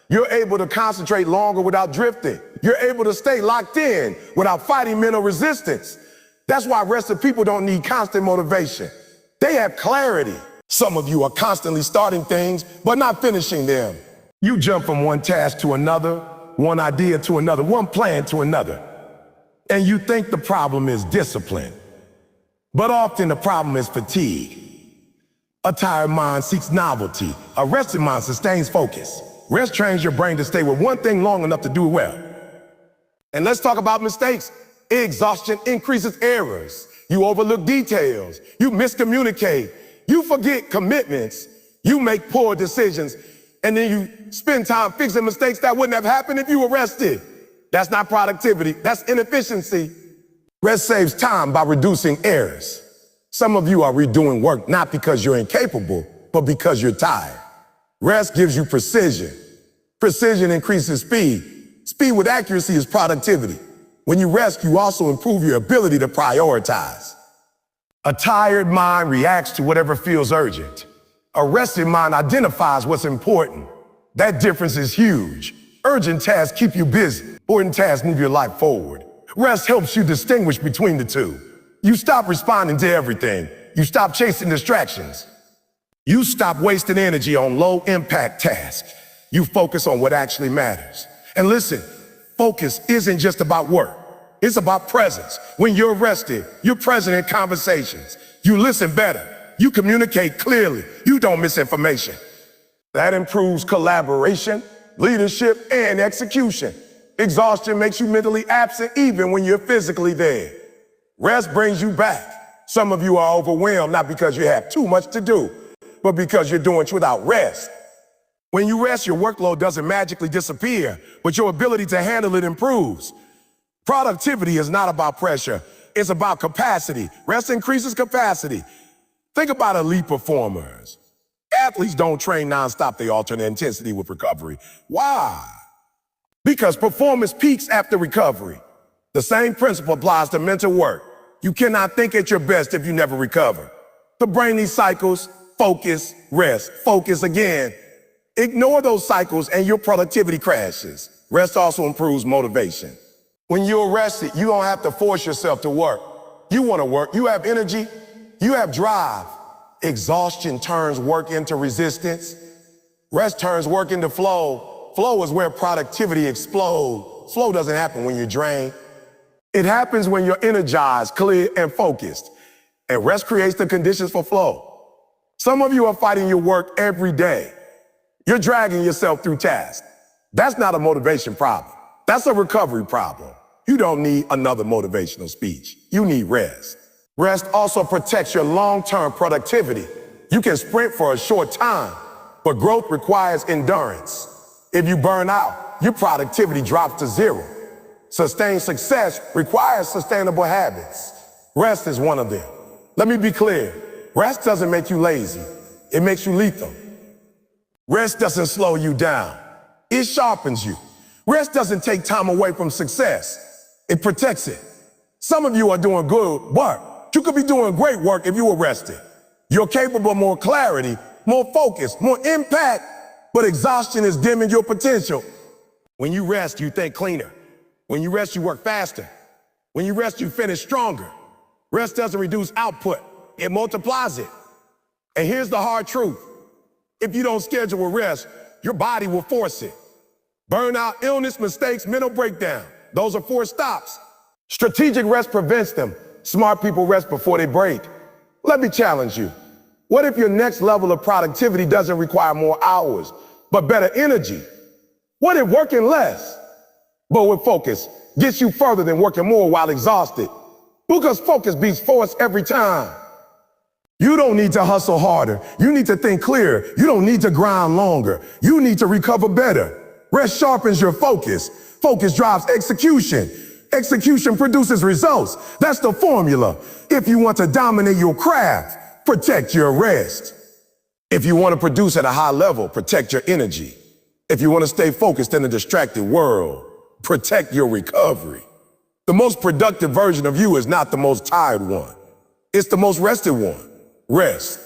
You're able to concentrate longer without drifting. You're able to stay locked in without fighting mental resistance. That's why rested people don't need constant motivation. They have clarity. Some of you are constantly starting things, but not finishing them. You jump from one task to another, one idea to another, one plan to another. And you think the problem is discipline. But often the problem is fatigue. A tired mind seeks novelty. A rested mind sustains focus. Rest trains your brain to stay with one thing long enough to do it well. And let's talk about mistakes. Exhaustion increases errors. You overlook details. You miscommunicate. You forget commitments. You make poor decisions. And then you spend time fixing mistakes that wouldn't have happened if you were rested. That's not productivity. That's inefficiency. Rest saves time by reducing errors. Some of you are redoing work not because you're incapable, but because you're tired. Rest gives you precision. Precision increases speed. Speed with accuracy is productivity. When you rest, you also improve your ability to prioritize. A tired mind reacts to whatever feels urgent. A rested mind identifies what's important. That difference is huge. Urgent tasks keep you busy. Important tasks move your life forward. Rest helps you distinguish between the two. You stop responding to everything. You stop chasing distractions. You stop wasting energy on low-impact tasks. You focus on what actually matters. And listen, focus isn't just about work. It's about presence. When you're rested, you're present in conversations. You listen better. You communicate clearly. You don't miss information. That improves collaboration, leadership, and execution. Exhaustion makes you mentally absent even when you're physically there. Rest brings you back. Some of you are overwhelmed not because you have too much to do, but because you're doing it without rest. When you rest, your workload doesn't magically disappear, but your ability to handle it improves. Productivity is not about pressure. It's about capacity. Rest increases capacity. Think about elite performers. Athletes don't train nonstop. They alternate intensity with recovery. Why? Because performance peaks after recovery. The same principle applies to mental work. You cannot think at your best if you never recover. The brain needs cycles, focus, rest, focus again. Ignore those cycles and your productivity crashes. Rest also improves motivation. When you're rested, you don't have to force yourself to work. You want to work. You have energy. You have drive. Exhaustion turns work into resistance. Rest turns work into flow. Flow is where productivity explodes. Flow doesn't happen when you're drained. It happens when you're energized, clear, and focused. And rest creates the conditions for flow. Some of you are fighting your work every day. You're dragging yourself through tasks. That's not a motivation problem. That's a recovery problem. You don't need another motivational speech. You need rest. Rest also protects your long-term productivity. You can sprint for a short time, but growth requires endurance. If you burn out, your productivity drops to zero. Sustained success requires sustainable habits. Rest is one of them. Let me be clear. Rest doesn't make you lazy. It makes you lethal. Rest doesn't slow you down. It sharpens you. Rest doesn't take time away from success. It protects it. Some of you are doing good work. You could be doing great work if you were rested. You're capable of more clarity, more focus, more impact, but exhaustion is dimming your potential. When you rest, you think cleaner. When you rest, you work faster. When you rest, you finish stronger. Rest doesn't reduce output. It multiplies it. And here's the hard truth. If you don't schedule a rest, your body will force it. Burnout, illness, mistakes, mental breakdown. Those are 4 stops. Strategic rest prevents them. Smart people rest before they break. Let me challenge you. What if your next level of productivity doesn't require more hours, but better energy? What if working less, but with focus, gets you further than working more while exhausted? Because focus beats force every time. You don't need to hustle harder. You need to think clearer. You don't need to grind longer. You need to recover better. Rest sharpens your focus. Focus drives execution. Execution produces results. That's the formula. If you want to dominate your craft, protect your rest. If you want to produce at a high level, protect your energy. If you want to stay focused in a distracted world, protect your recovery. The most productive version of you is not the most tired one. It's the most rested one. Rest,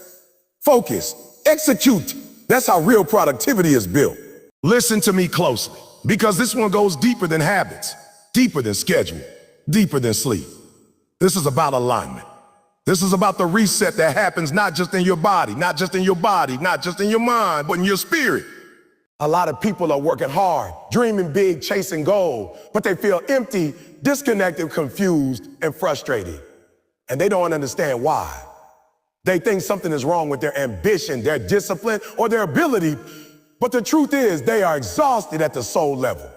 focus, execute. That's how real productivity is built. Listen to me closely. Because this one goes deeper than habits, deeper than schedule, deeper than sleep. This is about alignment. This is about the reset that happens not just in your body, not just in your body, not just in your mind, but in your spirit. A lot of people are working hard, dreaming big, chasing gold, but they feel empty, disconnected, confused, and frustrated. And they don't understand why. They think something is wrong with their ambition, their discipline, or their ability. But the truth is, they are exhausted at the soul level.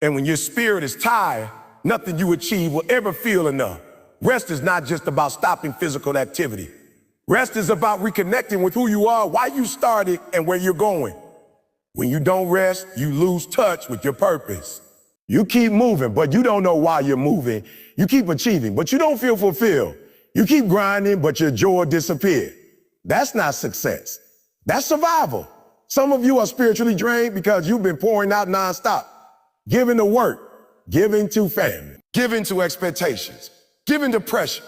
And when your spirit is tired, nothing you achieve will ever feel enough. Rest is not just about stopping physical activity. Rest is about reconnecting with who you are, why you started, and where you're going. When you don't rest, you lose touch with your purpose. You keep moving, but you don't know why you're moving. You keep achieving, but you don't feel fulfilled. You keep grinding, but your joy disappears. That's not success. That's survival. Some of you are spiritually drained because you've been pouring out nonstop, giving to work, giving to family, giving to expectations, giving to pressure,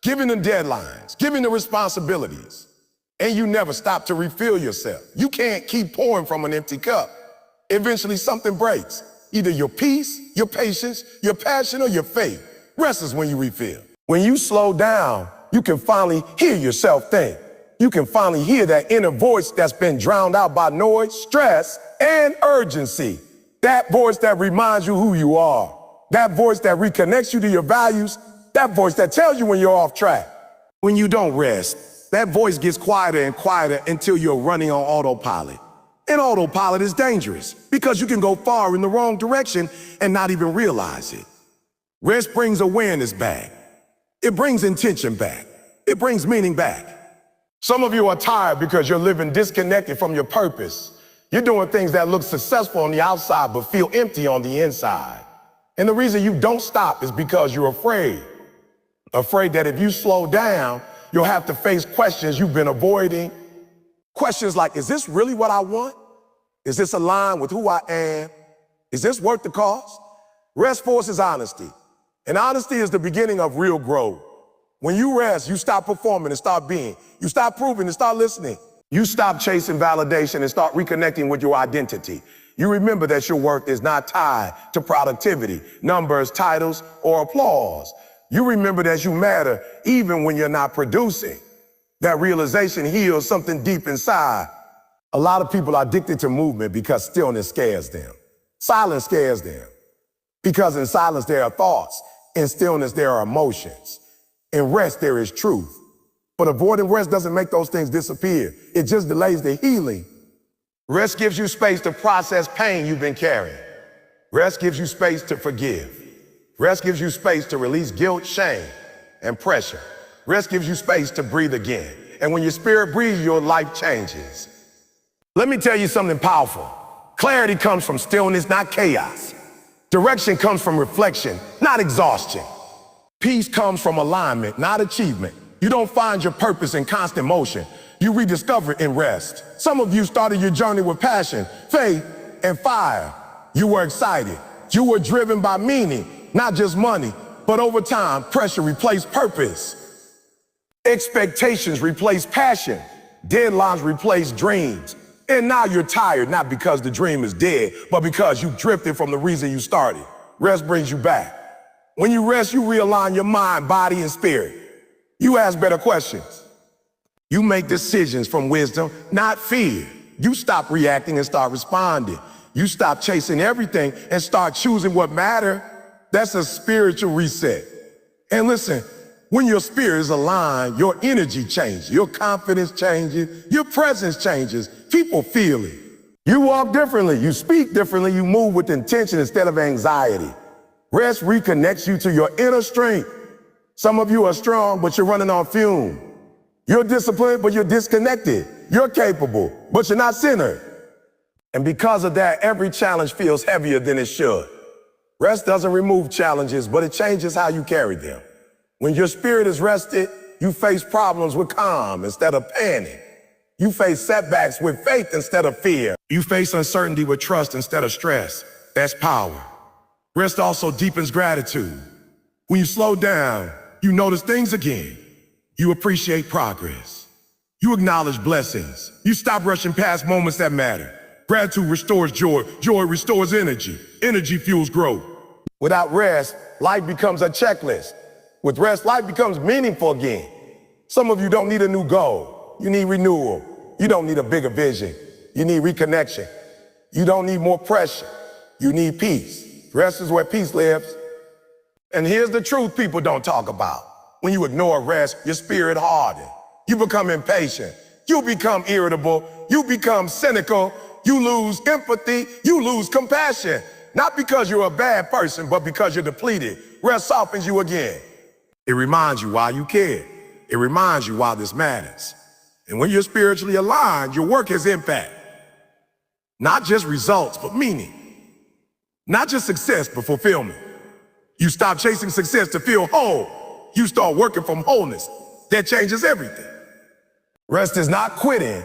giving to deadlines, giving to responsibilities. And you never stop to refill yourself. You can't keep pouring from an empty cup. Eventually something breaks. Either your peace, your patience, your passion, or your faith. Rest is when you refill. When you slow down, you can finally hear yourself think. You can finally hear that inner voice that's been drowned out by noise, stress, and urgency. That voice that reminds you who you are. That voice that reconnects you to your values. That voice that tells you when you're off track. When you don't rest, that voice gets quieter and quieter until you're running on autopilot. And autopilot is dangerous because you can go far in the wrong direction and not even realize it. Rest brings awareness back. It brings intention back. It brings meaning back. Some of you are tired because you're living disconnected from your purpose. You're doing things that look successful on the outside but feel empty on the inside. And the reason you don't stop is because you're afraid. Afraid that if you slow down, you'll have to face questions you've been avoiding. Questions like, is this really what I want? Is this aligned with who I am? Is this worth the cost? Rest forces honesty. And honesty is the beginning of real growth. When you rest, you stop performing and start being. You stop proving and start listening. You stop chasing validation and start reconnecting with your identity. You remember that your worth is not tied to productivity, numbers, titles, or applause. You remember that you matter even when you're not producing. That realization heals something deep inside. A lot of people are addicted to movement because stillness scares them. Silence scares them. Because in silence there are thoughts. In stillness there are emotions. In rest there is truth. But avoiding rest doesn't make those things disappear. It just delays the healing. Rest gives you space to process pain you've been carrying. Rest gives you space to forgive. Rest gives you space to release guilt, shame, and pressure. Rest gives you space to breathe again. And when your spirit breathes, your life changes. Let me tell you something powerful. Clarity comes from stillness, not chaos. Direction comes from reflection, not exhaustion. Peace comes from alignment, not achievement. You don't find your purpose in constant motion. You rediscover it in rest. Some of you started your journey with passion, faith, and fire. You were excited. You were driven by meaning, not just money. But over time, pressure replaced purpose. Expectations replaced passion. Deadlines replaced dreams. And now you're tired, not because the dream is dead, but because you drifted from the reason you started. Rest brings you back. When you rest, you realign your mind, body, and spirit. You ask better questions. You make decisions from wisdom, not fear. You stop reacting and start responding. You stop chasing everything and start choosing what matters. That's a spiritual reset. And listen, when your spirit is aligned, your energy changes, your confidence changes, your presence changes. People feel it. You walk differently, you speak differently, you move with intention instead of anxiety. Rest reconnects you to your inner strength. Some of you are strong, but you're running on fumes. You're disciplined, but you're disconnected. You're capable, but you're not centered. And because of that, every challenge feels heavier than it should. Rest doesn't remove challenges, but it changes how you carry them. When your spirit is rested, you face problems with calm instead of panic. You face setbacks with faith instead of fear. You face uncertainty with trust instead of stress. That's power. Rest also deepens gratitude. When you slow down, you notice things again. You appreciate progress. You acknowledge blessings. You stop rushing past moments that matter. Gratitude restores joy. Joy restores energy. Energy fuels growth. Without rest, life becomes a checklist. With rest, life becomes meaningful again. Some of you don't need a new goal. You need renewal. You don't need a bigger vision. You need reconnection. You don't need more pressure. You need peace. Rest is where peace lives. And here's the truth people don't talk about. When you ignore rest, your spirit hardens. You become impatient. You become irritable. You become cynical. You lose empathy. You lose compassion. Not because you're a bad person, but because you're depleted. Rest softens you again. It reminds you why you care. It reminds you why this matters. And when you're spiritually aligned, your work has impact. Not just results, but meaning. Not just success, but fulfillment. You stop chasing success to feel whole. You start working from wholeness. That changes everything. Rest is not quitting.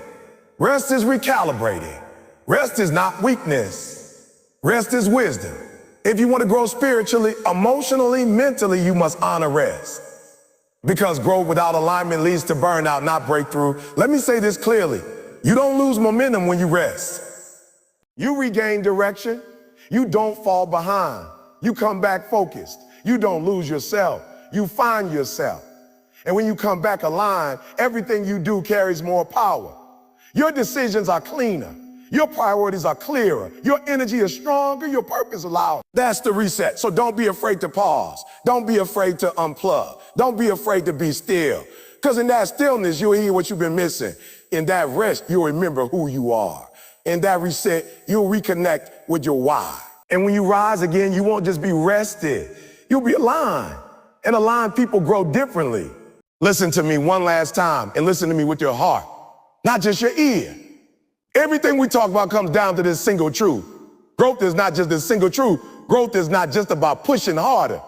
Rest is recalibrating. Rest is not weakness. Rest is wisdom. If you want to grow spiritually, emotionally, mentally, you must honor rest. Because growth without alignment leads to burnout, not breakthrough. Let me say this clearly. You don't lose momentum when you rest. You regain direction. You don't fall behind. You come back focused. You don't lose yourself. You find yourself. And when you come back aligned, everything you do carries more power. Your decisions are cleaner. Your priorities are clearer. Your energy is stronger. Your purpose is louder. That's the reset. So don't be afraid to pause. Don't be afraid to unplug. Don't be afraid to be still. Because in that stillness, you'll hear what you've been missing. In that rest, you'll remember who you are. In that reset, you'll reconnect with your why. And when you rise again, you won't just be rested. You'll be aligned. And aligned people grow differently. Listen to me one last time and listen to me with your heart, not just your ear. Everything we talk about comes down to this single truth. Growth is not just this single truth. Growth is not just about pushing harder,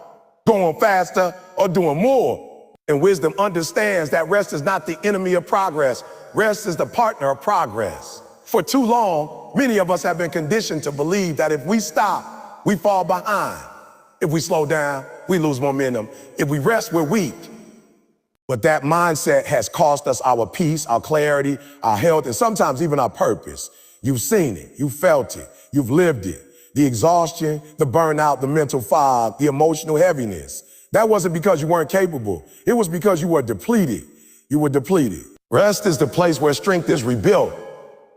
going faster, or doing more. And wisdom understands that rest is not the enemy of progress. Rest is the partner of progress. For too long, many of us have been conditioned to believe that if we stop, we fall behind. If we slow down, we lose momentum. If we rest, we're weak. But that mindset has cost us our peace, our clarity, our health, and sometimes even our purpose. You've seen it, you felt it, you've lived it. The exhaustion, the burnout, the mental fog, the emotional heaviness. That wasn't because you weren't capable. It was because you were depleted. You were depleted. Rest is the place where strength is rebuilt.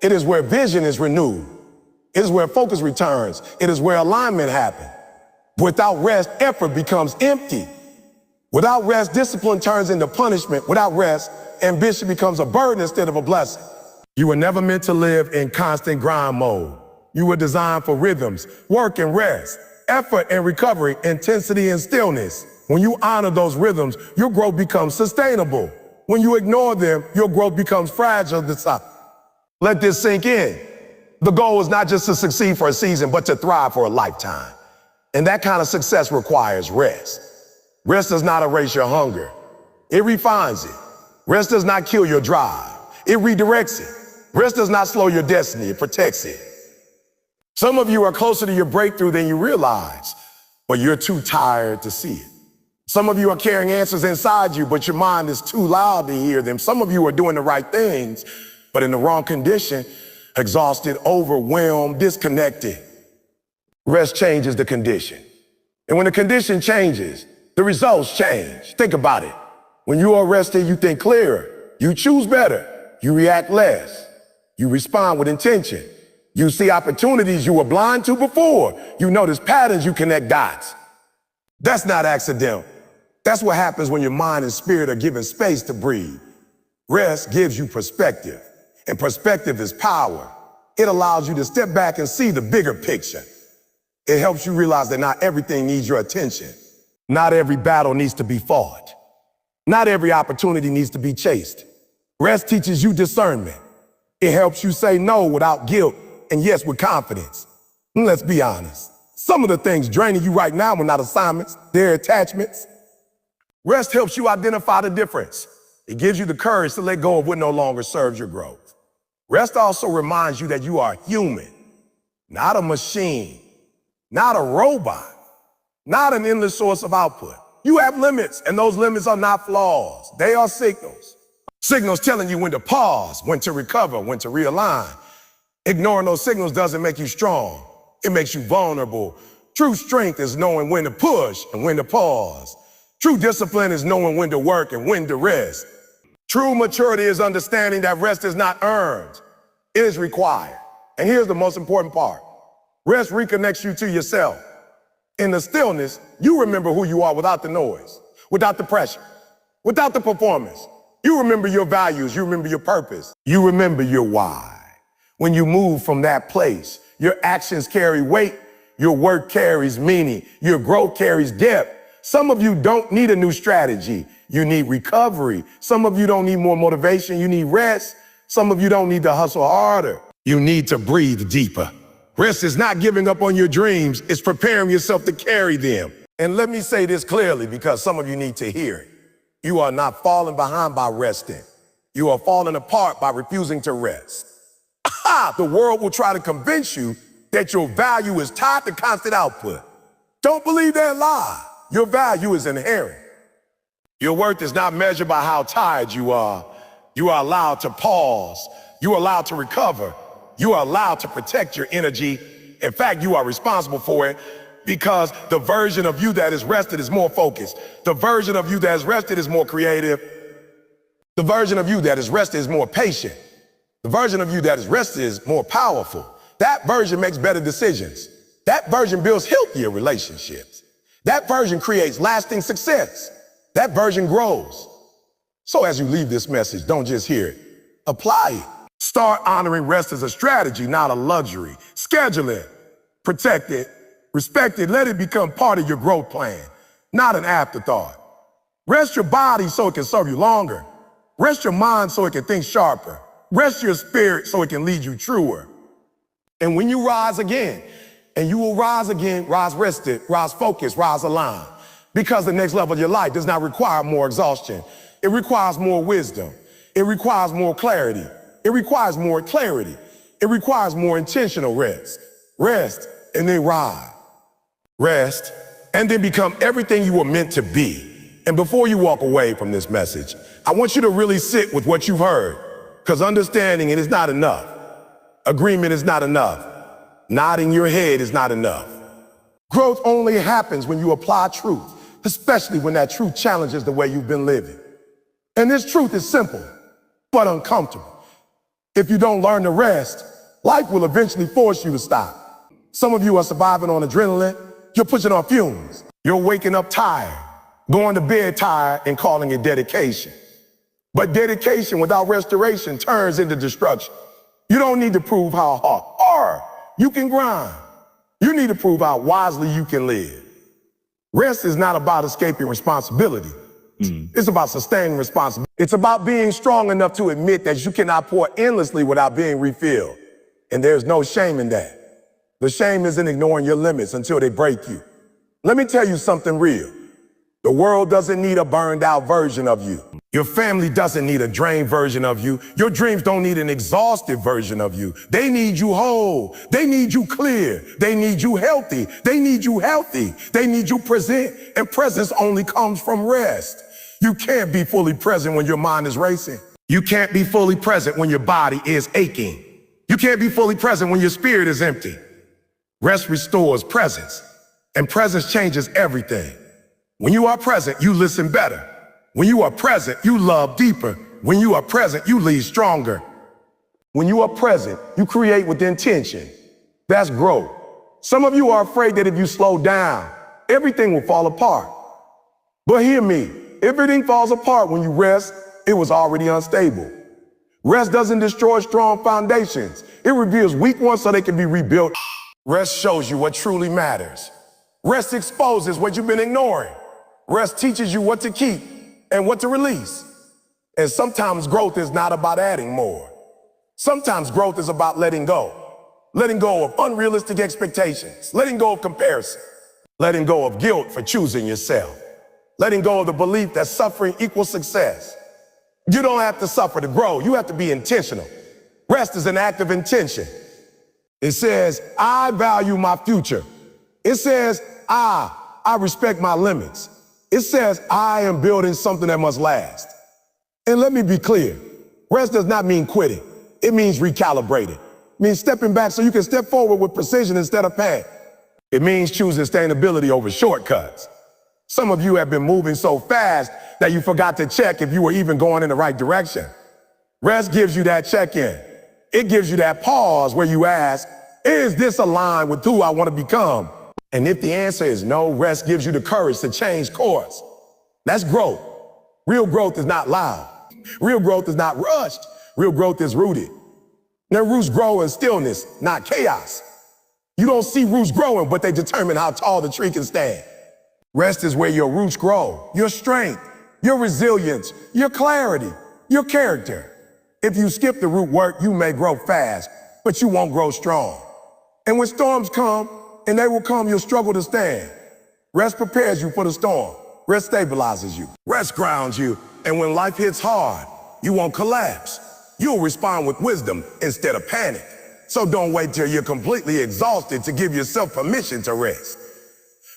It is where vision is renewed. It is where focus returns. It is where alignment happens. Without rest, effort becomes empty. Without rest, discipline turns into punishment. Without rest, ambition becomes a burden instead of a blessing. You were never meant to live in constant grind mode. You were designed for rhythms, work and rest, effort and recovery, intensity and stillness. When you honor those rhythms, your growth becomes sustainable. When you ignore them, your growth becomes fragile. Let this sink in. The goal is not just to succeed for a season, but to thrive for a lifetime. And that kind of success requires rest. Rest does not erase your hunger. It refines it. Rest does not kill your drive. It redirects it. Rest does not slow your destiny. It protects it. Some of you are closer to your breakthrough than you realize, but you're too tired to see it. Some of you are carrying answers inside you, but your mind is too loud to hear them. Some of you are doing the right things, but in the wrong condition, exhausted, overwhelmed, disconnected. Rest changes the condition. And when the condition changes, the results change. Think about it. When you are rested, you think clearer. You choose better. You react less. You respond with intention. You see opportunities you were blind to before. You notice patterns, you connect dots. That's not accidental. That's what happens when your mind and spirit are given space to breathe. Rest gives you perspective, and perspective is power. It allows you to step back and see the bigger picture. It helps you realize that not everything needs your attention. Not every battle needs to be fought. Not every opportunity needs to be chased. Rest teaches you discernment. It helps you say no without guilt and yes with confidence. And let's be honest. Some of the things draining you right now are not assignments, they're attachments. Rest helps you identify the difference. It gives you the courage to let go of what no longer serves your growth. Rest also reminds you that you are human, not a machine, not a robot, not an endless source of output. You have limits, and those limits are not flaws. They are signals. Signals telling you when to pause, when to recover, when to realign. Ignoring those signals doesn't make you strong. It makes you vulnerable. True strength is knowing when to push and when to pause. True discipline is knowing when to work and when to rest. True maturity is understanding that rest is not earned. It is required. And here's the most important part. Rest reconnects you to yourself. In the stillness, you remember who you are without the noise, without the pressure, without the performance. You remember your values. You remember your purpose. You remember your why. When you move from that place, your actions carry weight, your work carries meaning, your growth carries depth. Some of you don't need a new strategy. You need recovery. Some of you don't need more motivation. You need rest. Some of you don't need to hustle harder. You need to breathe deeper. Rest is not giving up on your dreams. It's preparing yourself to carry them. And let me say this clearly because some of you need to hear it. You are not falling behind by resting. You are falling apart by refusing to rest. The world will try to convince you that your value is tied to constant output. Don't believe that lie. Your value is inherent. Your worth is not measured by how tired you are. You are allowed to pause. You are allowed to recover. You are allowed to protect your energy. In fact, you are responsible for it because the version of you that is rested is more focused. The version of you that is rested is more creative. The version of you that is rested is more patient. The version of you that is rested is more powerful. That version makes better decisions. That version builds healthier relationships. That version creates lasting success. That version grows. So as you leave this message, don't just hear it. Apply it. Start honoring rest as a strategy, not a luxury. Schedule it, protect it, respect it. Let it become part of your growth plan, not an afterthought. Rest your body so it can serve you longer. Rest your mind so it can think sharper. Rest your spirit so it can lead you truer. And when you rise again, and you will rise again, rise rested, rise focused, rise aligned. Because the next level of your life does not require more exhaustion. It requires more wisdom. It requires more clarity. It requires more clarity. It requires more intentional rest. Rest and then rise. Rest and then become everything you were meant to be. And before you walk away from this message, I want you to really sit with what you've heard. Because understanding it is not enough. Agreement is not enough. Nodding your head is not enough. Growth only happens when you apply truth, especially when that truth challenges the way you've been living. And this truth is simple, but uncomfortable. If you don't learn to rest, life will eventually force you to stop. Some of you are surviving on adrenaline. You're pushing on fumes. You're waking up tired, going to bed tired, and calling it dedication. But dedication without restoration turns into destruction. You don't need to prove how hard you can grind. You need to prove how wisely you can live. Rest is not about escaping responsibility. It's about sustaining responsibility. It's about being strong enough to admit that you cannot pour endlessly without being refilled. And there's no shame in that. The shame isn't ignoring your limits until they break you. Let me tell you something real. The world doesn't need a burned out version of you. Your family doesn't need a drained version of you. Your dreams don't need an exhausted version of you. They need you whole. They need you clear. They need you healthy. They need you healthy. They need you present. And presence only comes from rest. You can't be fully present when your mind is racing. You can't be fully present when your body is aching. You can't be fully present when your spirit is empty. Rest restores presence, and presence changes everything. When you are present, you listen better. When you are present, you love deeper. When you are present, you lead stronger. When you are present, you create with intention. That's growth. Some of you are afraid that if you slow down, everything will fall apart. But hear me, everything falls apart when you rest. It was already unstable. Rest doesn't destroy strong foundations. It reveals weak ones so they can be rebuilt. Rest shows you what truly matters. Rest exposes what you've been ignoring. Rest teaches you what to keep and what to release. And sometimes growth is not about adding more. Sometimes growth is about letting go. Letting go of unrealistic expectations. Letting go of comparison. Letting go of guilt for choosing yourself. Letting go of the belief that suffering equals success. You don't have to suffer to grow. You have to be intentional. Rest is an act of intention. It says, I value my future. It says, I respect my limits. It says, I am building something that must last. And let me be clear. Rest does not mean quitting. It means recalibrating. means stepping back so you can step forward with precision instead of panic. It means choosing sustainability over shortcuts. Some of you have been moving so fast that you forgot to check if you were even going in the right direction. Rest gives you that check-in. It gives you that pause where you ask, is this aligned with who I want to become? And if the answer is no, rest gives you the courage to change course. That's growth. Real growth is not loud. Real growth is not rushed. Real growth is rooted. Their roots grow in stillness, not chaos. You don't see roots growing, but they determine how tall the tree can stand. Rest is where your roots grow, your strength, your resilience, your clarity, your character. If you skip the root work, you may grow fast, but you won't grow strong. And when storms come, and they will come, you'll struggle to stand. Rest prepares you for the storm. Rest stabilizes you. Rest grounds you, and when life hits hard, you won't collapse. You'll respond with wisdom instead of panic. So don't wait till you're completely exhausted to give yourself permission to rest.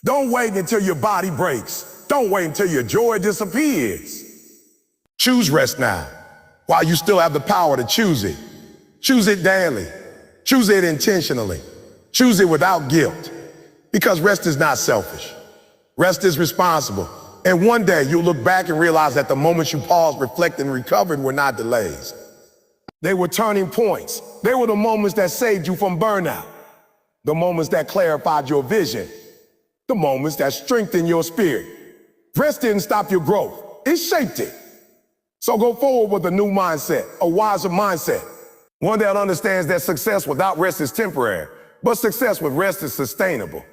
Don't wait until your body breaks. Don't wait until your joy disappears. Choose rest now, while you still have the power to choose it. Choose it daily. Choose it intentionally. Choose it without guilt. Because rest is not selfish. Rest is responsible. And one day you'll look back and realize that the moments you paused, reflected, and recovered were not delays. They were turning points. They were the moments that saved you from burnout. The moments that clarified your vision. The moments that strengthened your spirit. Rest didn't stop your growth. It shaped it. So go forward with a new mindset, a wiser mindset. One that understands that success without rest is temporary, but success with rest is sustainable.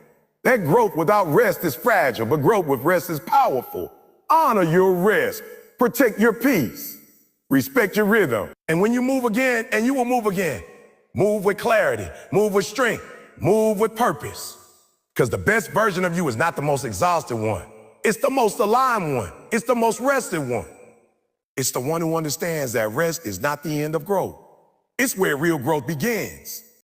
That growth without rest is fragile, but growth with rest is powerful. Honor your rest. Protect your peace. Respect your rhythm. And when you move again, and you will move again, move with clarity, move with strength, move with purpose. Because the best version of you is not the most exhausted one. It's the most aligned one. It's the most rested one. It's the one who understands that rest is not the end of growth. It's where real growth begins.